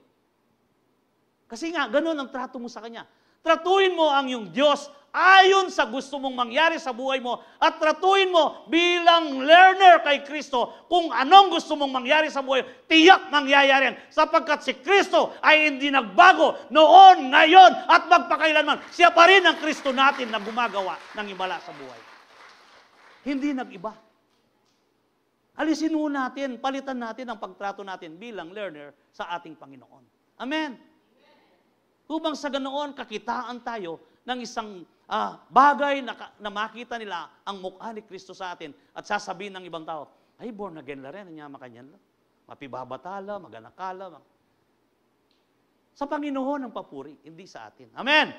Kasi nga, ganun ang trato mo sa Kanya. Tratuin mo ang iyong Diyos ayon sa gusto mong mangyari sa buhay mo at tratuin mo bilang learner kay Kristo kung anong gusto mong mangyari sa buhay, tiyak mangyayari yan. Sapagkat si Kristo ay hindi nagbago noon, ngayon at magpakailanman. Siya pa rin ang Kristo natin na gumagawa ng himala sa buhay. Hindi nag-iba. Alisin mo natin, palitan natin ang pagtrato natin bilang learner sa ating Panginoon. Amen. Upang sa ganoon, kakitaan tayo ng isang bagay na makita nila ang mukha ni Kristo sa atin at sasabihin ng ibang tao, ay, born again la rin, niya makanyan lang. Mapibabatala, maganakala. Sa Panginoon ang papuri, hindi sa atin. Amen!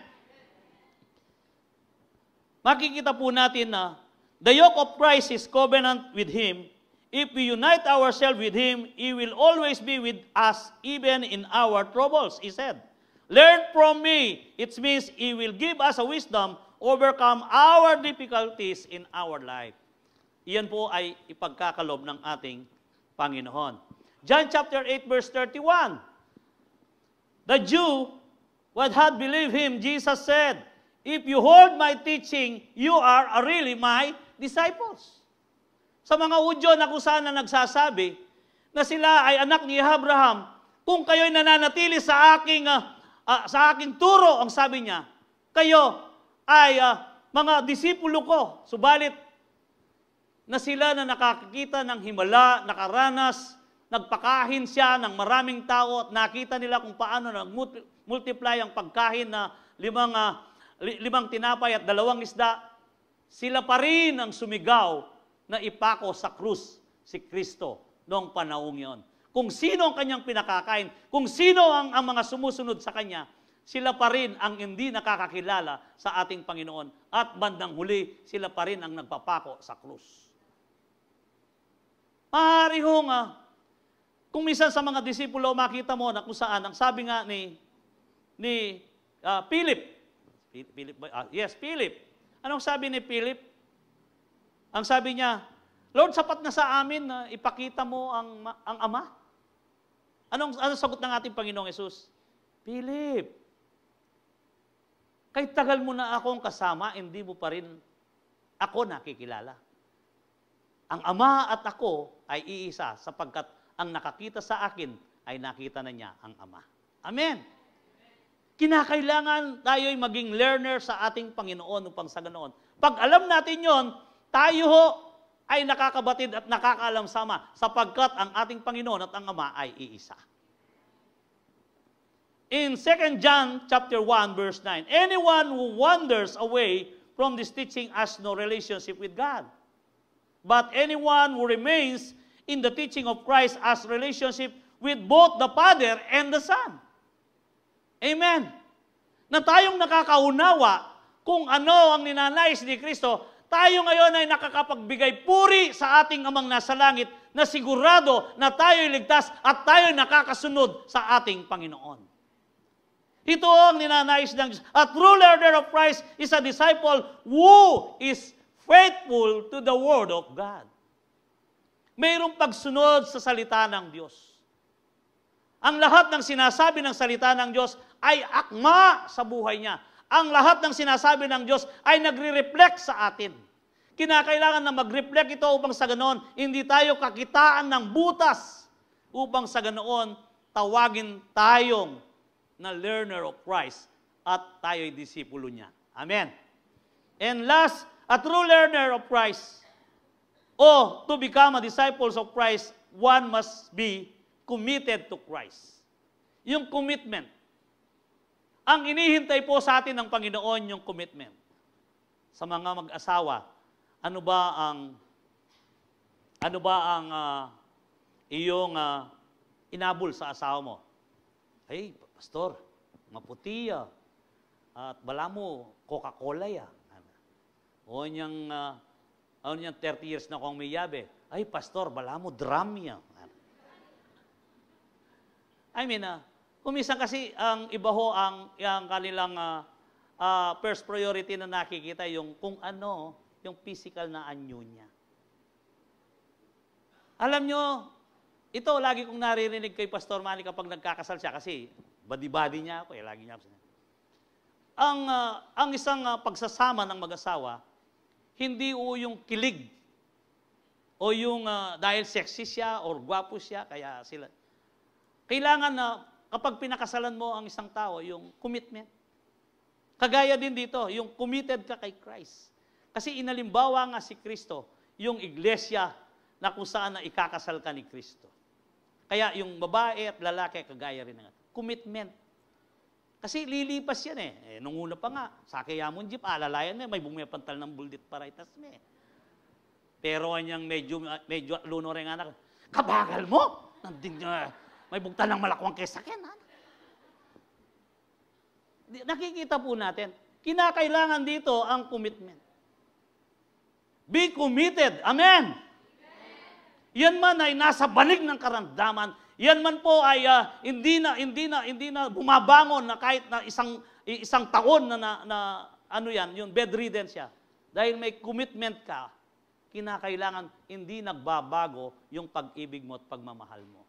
Makikita po natin na the yoke of Christ is covenant with Him. If we unite ourselves with Him, He will always be with us even in our troubles, He said. Learn from me. It means He will give us a wisdom, overcome our difficulties in our life. Iyan po ay ipagkakalob ng ating Panginoon. John chapter 8 verse 31. The Jew, what had believed Him, Jesus said, if you hold my teaching, you are really my disciples. Sa mga Hudyo na kung saan na nagsasabi na sila ay anak ni Abraham, kung kayo'y nananatili sa aking turo, ang sabi niya, kayo ay mga disipulo ko. Subalit na sila na nakakita ng himala, nakaranas, nagpakahin siya ng maraming tao at nakita nila kung paano nag-multiply ang pagkain na limang tinapay at 2 isda, sila pa rin ang sumigaw na ipako sa krus si Kristo noong panahong yon. Kung sino ang kanyang pinakakain, kung sino ang mga sumusunod sa kanya, sila pa rin ang hindi nakakakilala sa ating Panginoon. At bandang huli, sila pa rin ang nagpapako sa krus. Maaari ho nga, kung minsan sa mga disipulo, makita mo na kung saan, ang sabi nga ni Philip. Philip. Anong sabi ni Philip? Ang sabi niya, Lord, sapat na sa amin na ipakita mo ang Ama. Anong sagot ng ating Panginoong Yesus? Philip, kahit tagal mo na akong kasama, hindi mo pa rin ako nakikilala. Ang Ama at ako ay iisa sapagkat ang nakakita sa akin ay nakita na niya ang Ama. Amen. Kinakailangan tayo'y maging learner sa ating Panginoon upang sa ganoon. Pag alam natin yon, tayo ho ay nakakabatid at nakakaalam sama sapagkat ang ating Panginoon at ang Ama ay iisa. In 2 John chapter 1 verse 9, anyone who wanders away from this teaching has no relationship with God. But anyone who remains in the teaching of Christ has relationship with both the Father and the Son. Amen. Na tayong nakakaunawa kung ano ang ninanais ni Kristo, tayo ngayon ay nakakapagbigay puri sa ating Amang nasa langit na sigurado na tayo'y ligtas at tayo'y nakakasunod sa ating Panginoon. Ito ang ninanais ng Diyos. A true learner of Christ is a disciple who is faithful to the Word of God. Mayroong pagsunod sa salita ng Diyos. Ang lahat ng sinasabi ng salita ng Diyos ay akma sa buhay niya. Ang lahat ng sinasabi ng Diyos ay nagre-reflect sa atin. Kinakailangan na mag-reflect ito upang sa ganoon, hindi tayo kakitaan ng butas upang sa ganoon, tawagin tayong na learner of Christ at tayo'y disipulo niya. Amen. And last, a true learner of Christ, o to become a disciple of Christ, one must be committed to Christ. Yung commitment. Ang inihintay po sa atin ng Panginoon yung commitment. Sa mga mag-asawa, ano ba ang iyong inabol sa asawa mo? Ay, pastor, maputi at bala mo, Coca-Cola ya. O niyang 30 years na kong may yabe. Ay, pastor, bala mo, drum ya. I mean, kumisan kasi ang iba ho, ang kanilang first priority na nakikita, yung kung ano, yung physical na anyo niya. Alam nyo, ito lagi kong naririnig kay Pastor Manny kapag nagkakasal siya kasi badi-badi niya ako, lagi niya ako. Ang isang pagsasama ng mag-asawa, hindi yung kilig o yung dahil sexy siya or gwapo siya, kaya sila. Kailangan na kapag pinakasalan mo ang isang tao, yung commitment. Kagaya din dito, yung committed ka kay Christ. Kasi inalimbawa nga si Kristo, yung iglesia na kung saan na ikakasal ka ni Kristo. Kaya yung babae at lalaki, kagaya rin nga. Commitment. Kasi lilipas yan eh. Nung una pa nga, sa kayamon jeep, alalayan may bumipantal ng buldit paraitas Pero kanyang medyo luno rin anak, kabagal mo! May bugtan ng malakwang kesakin. Nakikita po natin, kinakailangan dito ang commitment. Be committed. Amen. Yan man ay nasa balik ng karamdaman. Yan man po ay hindi na bumabangon na kahit na isang taon na ano yan, yung bedridden siya. Dahil may commitment ka, kinakailangan hindi nagbabago yung pag-ibig mo at pagmamahal mo.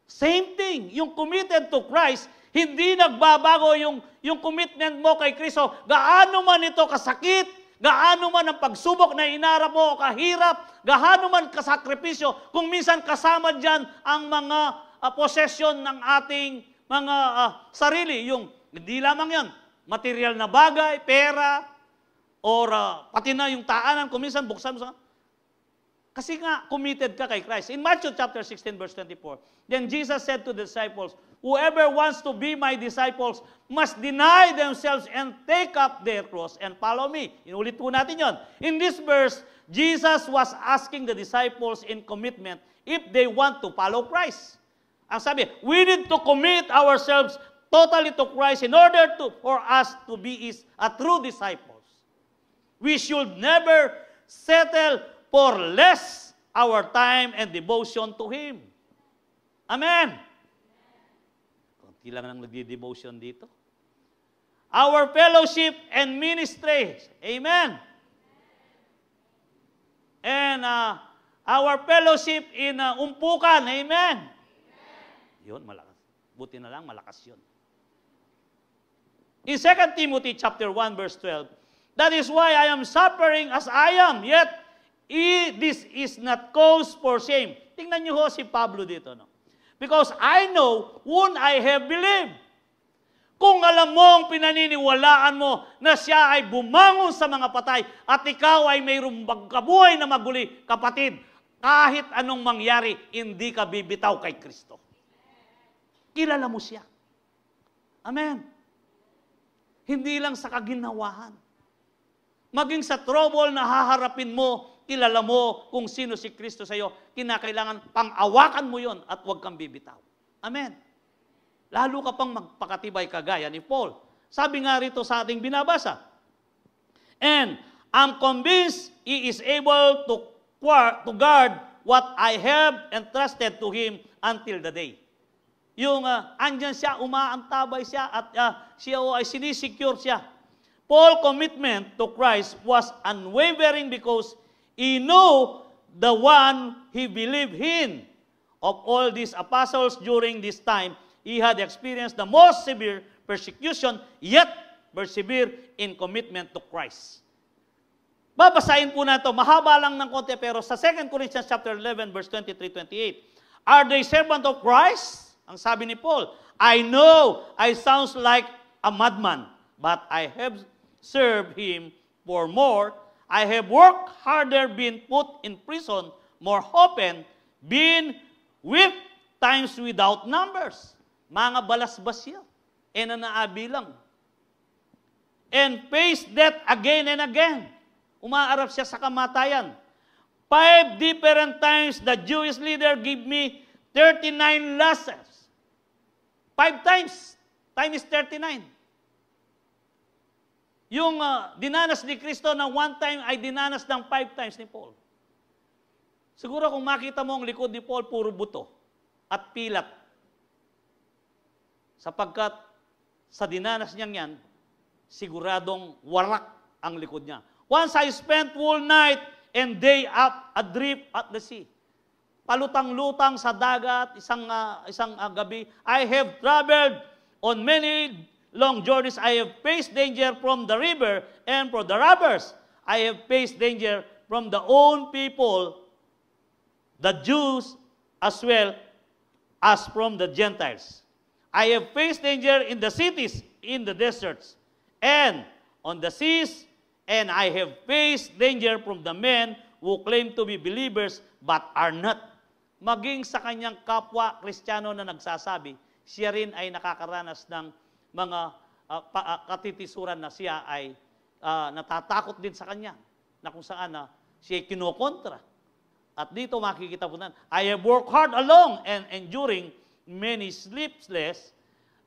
Same thing, yung committed to Christ, hindi nagbabago yung commitment mo kay Kristo. Gaano man ito kasakit, gaano man ang pagsubok na inarap mo o kahirap, gaano man kasakripisyo, kung minsan kasama dyan ang mga possession ng ating mga sarili, yung hindi lamang yan, material na bagay, pera, or pati na yung taanan, kung minsan buksan mo sa... Kasi nga, committed ka kay Christ. In Matthew chapter 16, verse 24, then Jesus said to the disciples, whoever wants to be my disciples must deny themselves and take up their cross and follow me. Inulit po natin yon. In this verse, Jesus was asking the disciples in commitment if they want to follow Christ. Ang sabi, we need to commit ourselves totally to Christ in order for us to be a true disciples. We should never settle for less our time and devotion to Him. Amen. Kunti lang nang nagdi-devotion dito. Our fellowship and ministry. Amen. And our fellowship in umpukan. Amen. Yun, malakas. Buti na lang, malakas yun. In 2 Timothy chapter 1, verse 12, that is why I am suffering as I am, yet this is not cause for shame. Tingnan niyo ho si Pablo dito, no? Because I know whom I have believed. Kung alam mo ang pinaniniwalaan mo na siya ay bumangon sa mga patay at ikaw ay mayroong magkabuhay na maguli, kapatid, kahit anong mangyari, hindi ka bibitaw kay Kristo. Kilala mo siya. Amen. Hindi lang sa kaginawahan. Maging sa trouble na haharapin mo, kilala mo kung sino si Kristo sa iyo, kinakailangan pang-awakan mo yon at huwag kang bibitaw. Amen. Lalo ka pang magpakatibay kagaya ni Paul. Sabi nga rito sa ating binabasa, and I'm convinced he is able to guard what I have entrusted to him until the day. Yung andyan siya, umaantabay siya at siya ay sinisecure siya. Paul's commitment to Christ was unwavering because he knew the one he believed in of all these apostles during this time, he had experienced the most severe persecution, yet persevere in commitment to Christ. Babasahin po na ito. Mahaba lang ng konti, pero sa 2 Corinthians chapter 11, verse 23-28, are they servant of Christ? Ang sabi ni Paul, I know I sounds like a madman, but I have served him for more. I have worked harder, been put in prison more often, been whipped times without numbers. Mga balasbas yan. E na naabilang. And faced death again and again. Umaarap siya sa kamatayan. 5 different times the Jewish leader gave me 39 lashes. 5 times. Time is 39. Yung dinanas ni Kristo na 1 time ay dinanas ng 5 times ni Paul. Siguro kung makita mo ang likod ni Paul, puro buto at pilat. Sapagkat sa dinanas niyang yan, siguradong warak ang likod niya. Once I spent whole night and day up adrift at the sea. Palutang-lutang sa dagat, isang gabi. I have traveled on many long journeys. I have faced danger from the river and from the robbers. I have faced danger from the own people, the Jews as well as from the Gentiles. I have faced danger in the cities, in the deserts, and on the seas, and I have faced danger from the men who claim to be believers but are not. Maging sa kanyang kapwa Kristiyano na nagsasabi, siya rin ay nakakaranas ng mga katitisuran na siya ay natatakot din sa kanya, na kung saan siya ay kinokontra. At dito makikita po na, I have worked hard along and enduring many sleepless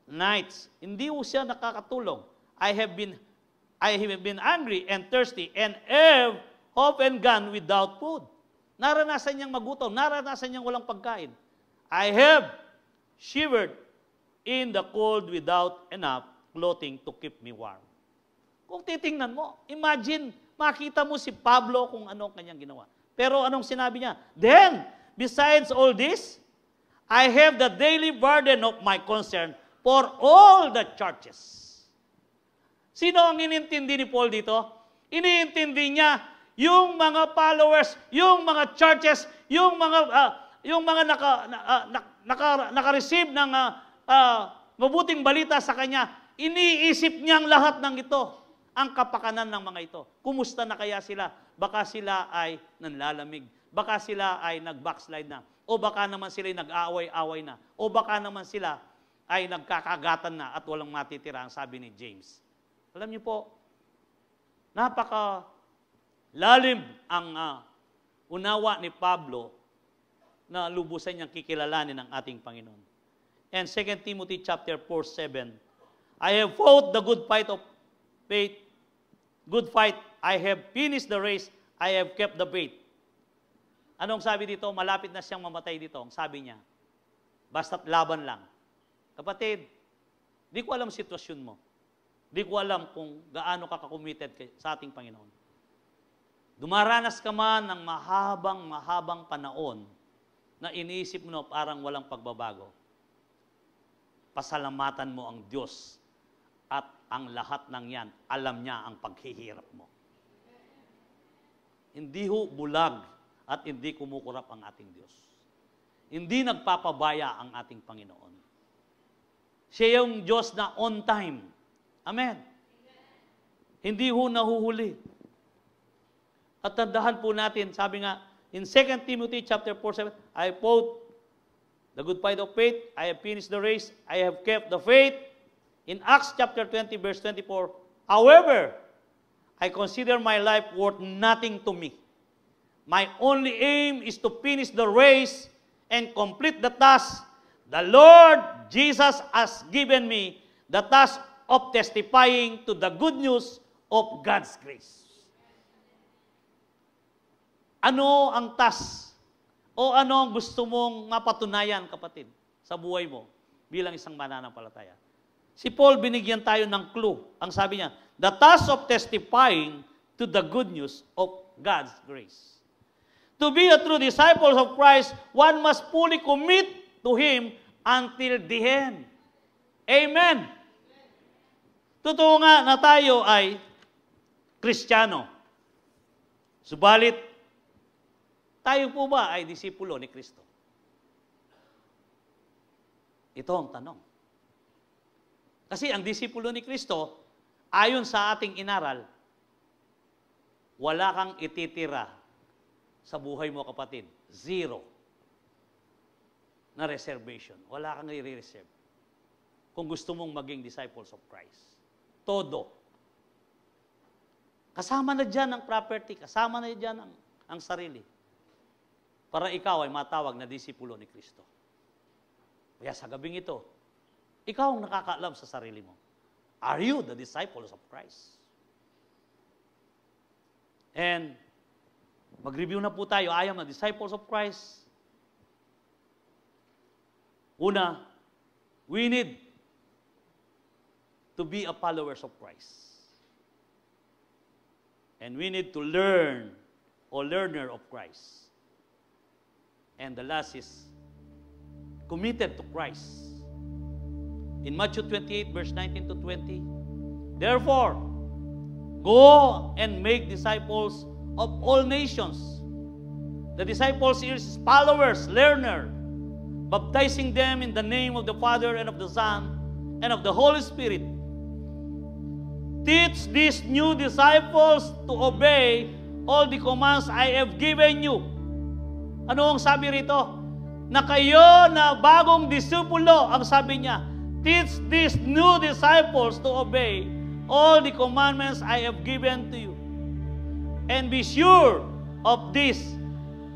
nights. Hindi po siya nakakatulong. I have been hungry and thirsty and have often gone without food. Naranasan niyang magutom, naranasan niyang walang pagkain. I have shivered in the cold without enough clothing to keep me warm. Kung titingnan mo, imagine, makita mo si Pablo kung ano kanyang ginawa. Pero anong sinabi niya? Then, besides all this, I have the daily burden of my concern for all the churches. Sino ang inintindi ni Paul dito? Iniintindi niya yung mga followers, yung mga churches, yung mga naka-receive ng mabuting balita sa kanya. Iniisip niyang lahat ng ito, ang kapakanan ng mga ito. Kumusta na kaya sila? Baka sila ay nanlalamig. Baka sila ay nag-backslide na. O baka naman sila ay nag-aaway-away na. O baka naman sila ay nagkakagatan na at walang matitira, ang sabi ni James. Alam niyo po, napaka-lalim ang unawa ni Pablo na lubusan niyang kikilalanin ng ating Panginoon. And 2 Timothy chapter 4:7, I have fought the good fight of faith, good fight, I have finished the race, I have kept the faith. Anong sabi dito? Malapit na siyang mamatay dito. Ang sabi niya, basta't laban lang. Kapatid, di ko alam sitwasyon mo. Di ko alam kung gaano ka committed sa ating Panginoon. Dumaranas ka man ng mahabang panahon na iniisip mo na parang walang pagbabago. Pasalamatan mo ang Diyos at ang lahat ng yan, alam niya ang paghihirap mo. Hindi ho bulag at hindi kumukurap ang ating Diyos. Hindi nagpapabaya ang ating Panginoon. Siya yung Diyos na on time. Amen. Hindi ho nahuhuli. At tandahan po natin, sabi nga, in 2 Timothy chapter 4:7, I fought the good fight of faith, I have finished the race, I have kept the faith. In Acts chapter 20, verse 24, however, I consider my life worth nothing to me. My only aim is to finish the race and complete the task the Lord Jesus has given me, the task of testifying to the good news of God's grace. Ano ang task? O ano ang gusto mong mapatunayan, kapatid, sa buhay mo bilang isang mananampalataya? Si Paul, binigyan tayo ng clue. Ang sabi niya, the task of testifying to the good news of God's grace. To be a true disciple of Christ, one must fully commit to Him until the end. Amen. Totoo nga na tayo ay Kristiyano. Subalit, tayo po ba ay disipulo ni Kristo? Ito ang tanong. Kasi ang disipulo ni Kristo, ayon sa ating inaral, wala kang ititira sa buhay mo, kapatid. Zero na reservation. Wala kang i-reserve. Kung gusto mong maging disciples of Christ. Todo. Kasama na dyan ang property, kasama na dyan ang sarili. Para ikaw ay matawag na disipulo ni Kristo. Kaya sa gabing ito, ikaw ang nakakaalam sa sarili mo. Are you the disciples of Christ? And mag-review na po tayo. I am a disciples of Christ. Una, we need to be a followers of Christ. And we need to learn or learner of Christ. And the last is committed to Christ. In Matthew 28, verse 19 to 20, therefore, go and make disciples of all nations. The disciples is followers, learner, baptizing them in the name of the Father and of the Son and of the Holy Spirit. Teach these new disciples to obey all the commands I have given you. Ano ang sabi rito? Na kayo na bagong disipulo, ang sabi niya, teach these new disciples to obey all the commandments I have given to you. And be sure of this,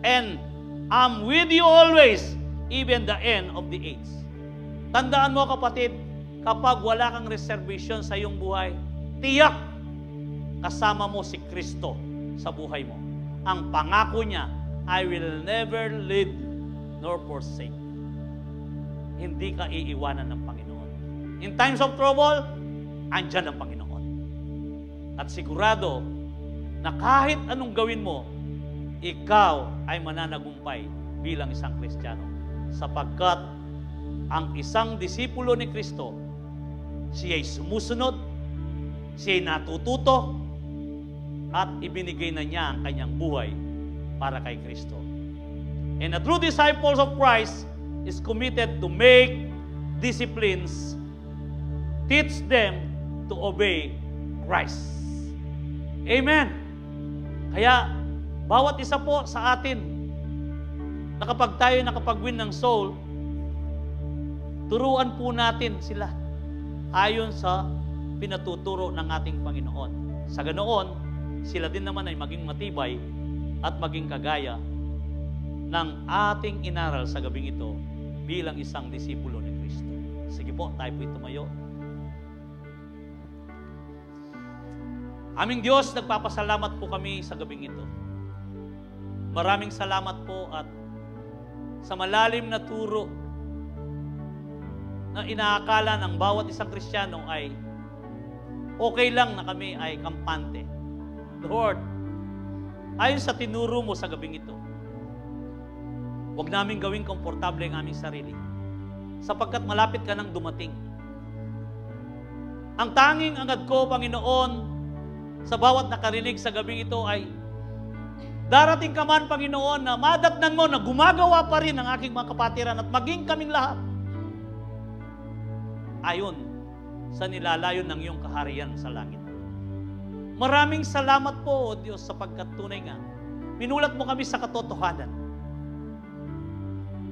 and I'm with you always, even the end of the age. Tandaan mo, kapatid, kapag wala kang reservation sa iyong buhay, tiyak kasama mo si Kristo sa buhay mo. Ang pangako niya, I will never leave nor forsake. Hindi ka iiwanan ng Panginoon. In times of trouble, andyan ang Panginoon. At sigurado na kahit anong gawin mo, ikaw ay mananagumpay bilang isang Kristiyano. Sapagkat ang isang disipulo ni Kristo, siya'y sumusunod, siya'y natututo, at ibinigay na niya ang kanyang buhay para kay Kristo. And a true disciples of Christ is committed to make disciplines, teach them to obey Christ. Amen. Kaya, bawat isa po sa atin, na kapag tayo nakapag-win ng soul, turuan po natin sila ayon sa pinatuturo ng ating Panginoon. Sa ganoon, sila din naman ay maging matibay at maging kagaya ng ating inaral sa gabing ito bilang isang disipulo ni Kristo. Sige po, tayo po'y tumayo. Aming Diyos, nagpapasalamat po kami sa gabing ito. Maraming salamat po at sa malalim na turo na inaakala ng bawat isang Kristiyano ay okay lang na kami ay kampante. Lord, ayon sa tinuro mo sa gabing ito, huwag namin gawing komportable ang aming sarili sapagkat malapit ka nang dumating. Ang tanging angad ko, Panginoon, sa bawat nakarinig sa gabing ito ay darating ka man, Panginoon, na madatnan mo na gumagawa pa rin ang aking mga kapatiran at maging kaming lahat ayon sa nilalayon ng iyong kaharian sa langit. Maraming salamat po, O Diyos, sapagkat tunay nga, minulat mo kami sa katotohanan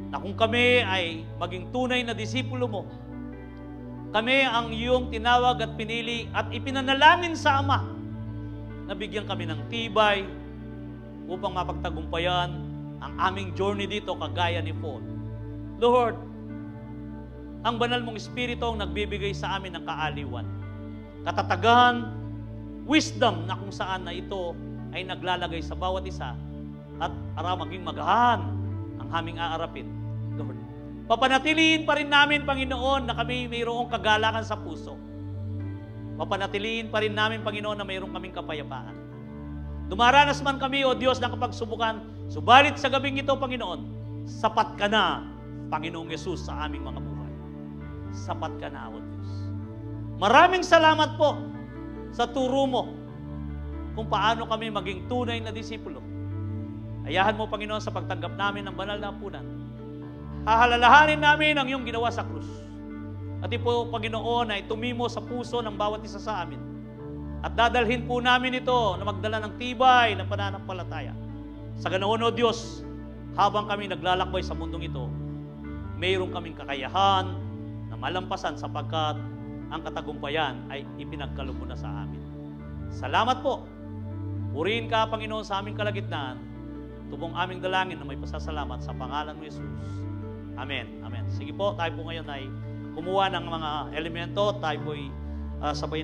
na kung kami ay maging tunay na disipulo mo, kami ang iyong tinawag at pinili at ipinanalangin sa Ama na bigyan kami ng tibay upang mapagtagumpayan ang aming journey dito kagaya ni Paul. Lord, ang banal mong Espiritu ang nagbibigay sa amin ng kaaliwan, katatagan, wisdom na kung saan na ito ay naglalagay sa bawat isa at para maging magahan ang aming aarapin. Lord, papanatiliin pa rin namin, Panginoon, na kami mayroong kagalakan sa puso. Papanatiliin pa rin namin, Panginoon, na mayroong kaming kapayapaan. Dumaranas man kami, O Diyos, ng kapagsubukan, subalit sa gabing ito, Panginoon, sapat ka na, Panginoong Yesus, sa aming mga buhay. Sapat ka na, O Diyos. Maraming salamat po sa turo mo kung paano kami maging tunay na disipulo. Ayahan mo, Panginoon, sa pagtanggap namin ng banal na hapunan. Hahalalahanin namin ang iyong ginawa sa krus. At po, Panginoon, ay tumimo sa puso ng bawat isa sa amin. At dadalhin po namin ito na magdala ng tibay ng pananampalataya. Sa ganoon, O Diyos, habang kami naglalakbay sa mundong ito, mayroon kaming kakayahan na malampasan sapagkat ang katagumpayan ay ipinagkaloob mo na sa amin. Salamat po. Purihin ka, Panginoon, sa aming kalagitnaan. Tubong aming dalangin na may pasasalamat sa pangalan mo, Jesus. Amen. Amen. Sige po, tayo po ngayon ay kumuha ng mga elemento. Tayo po ay sabay na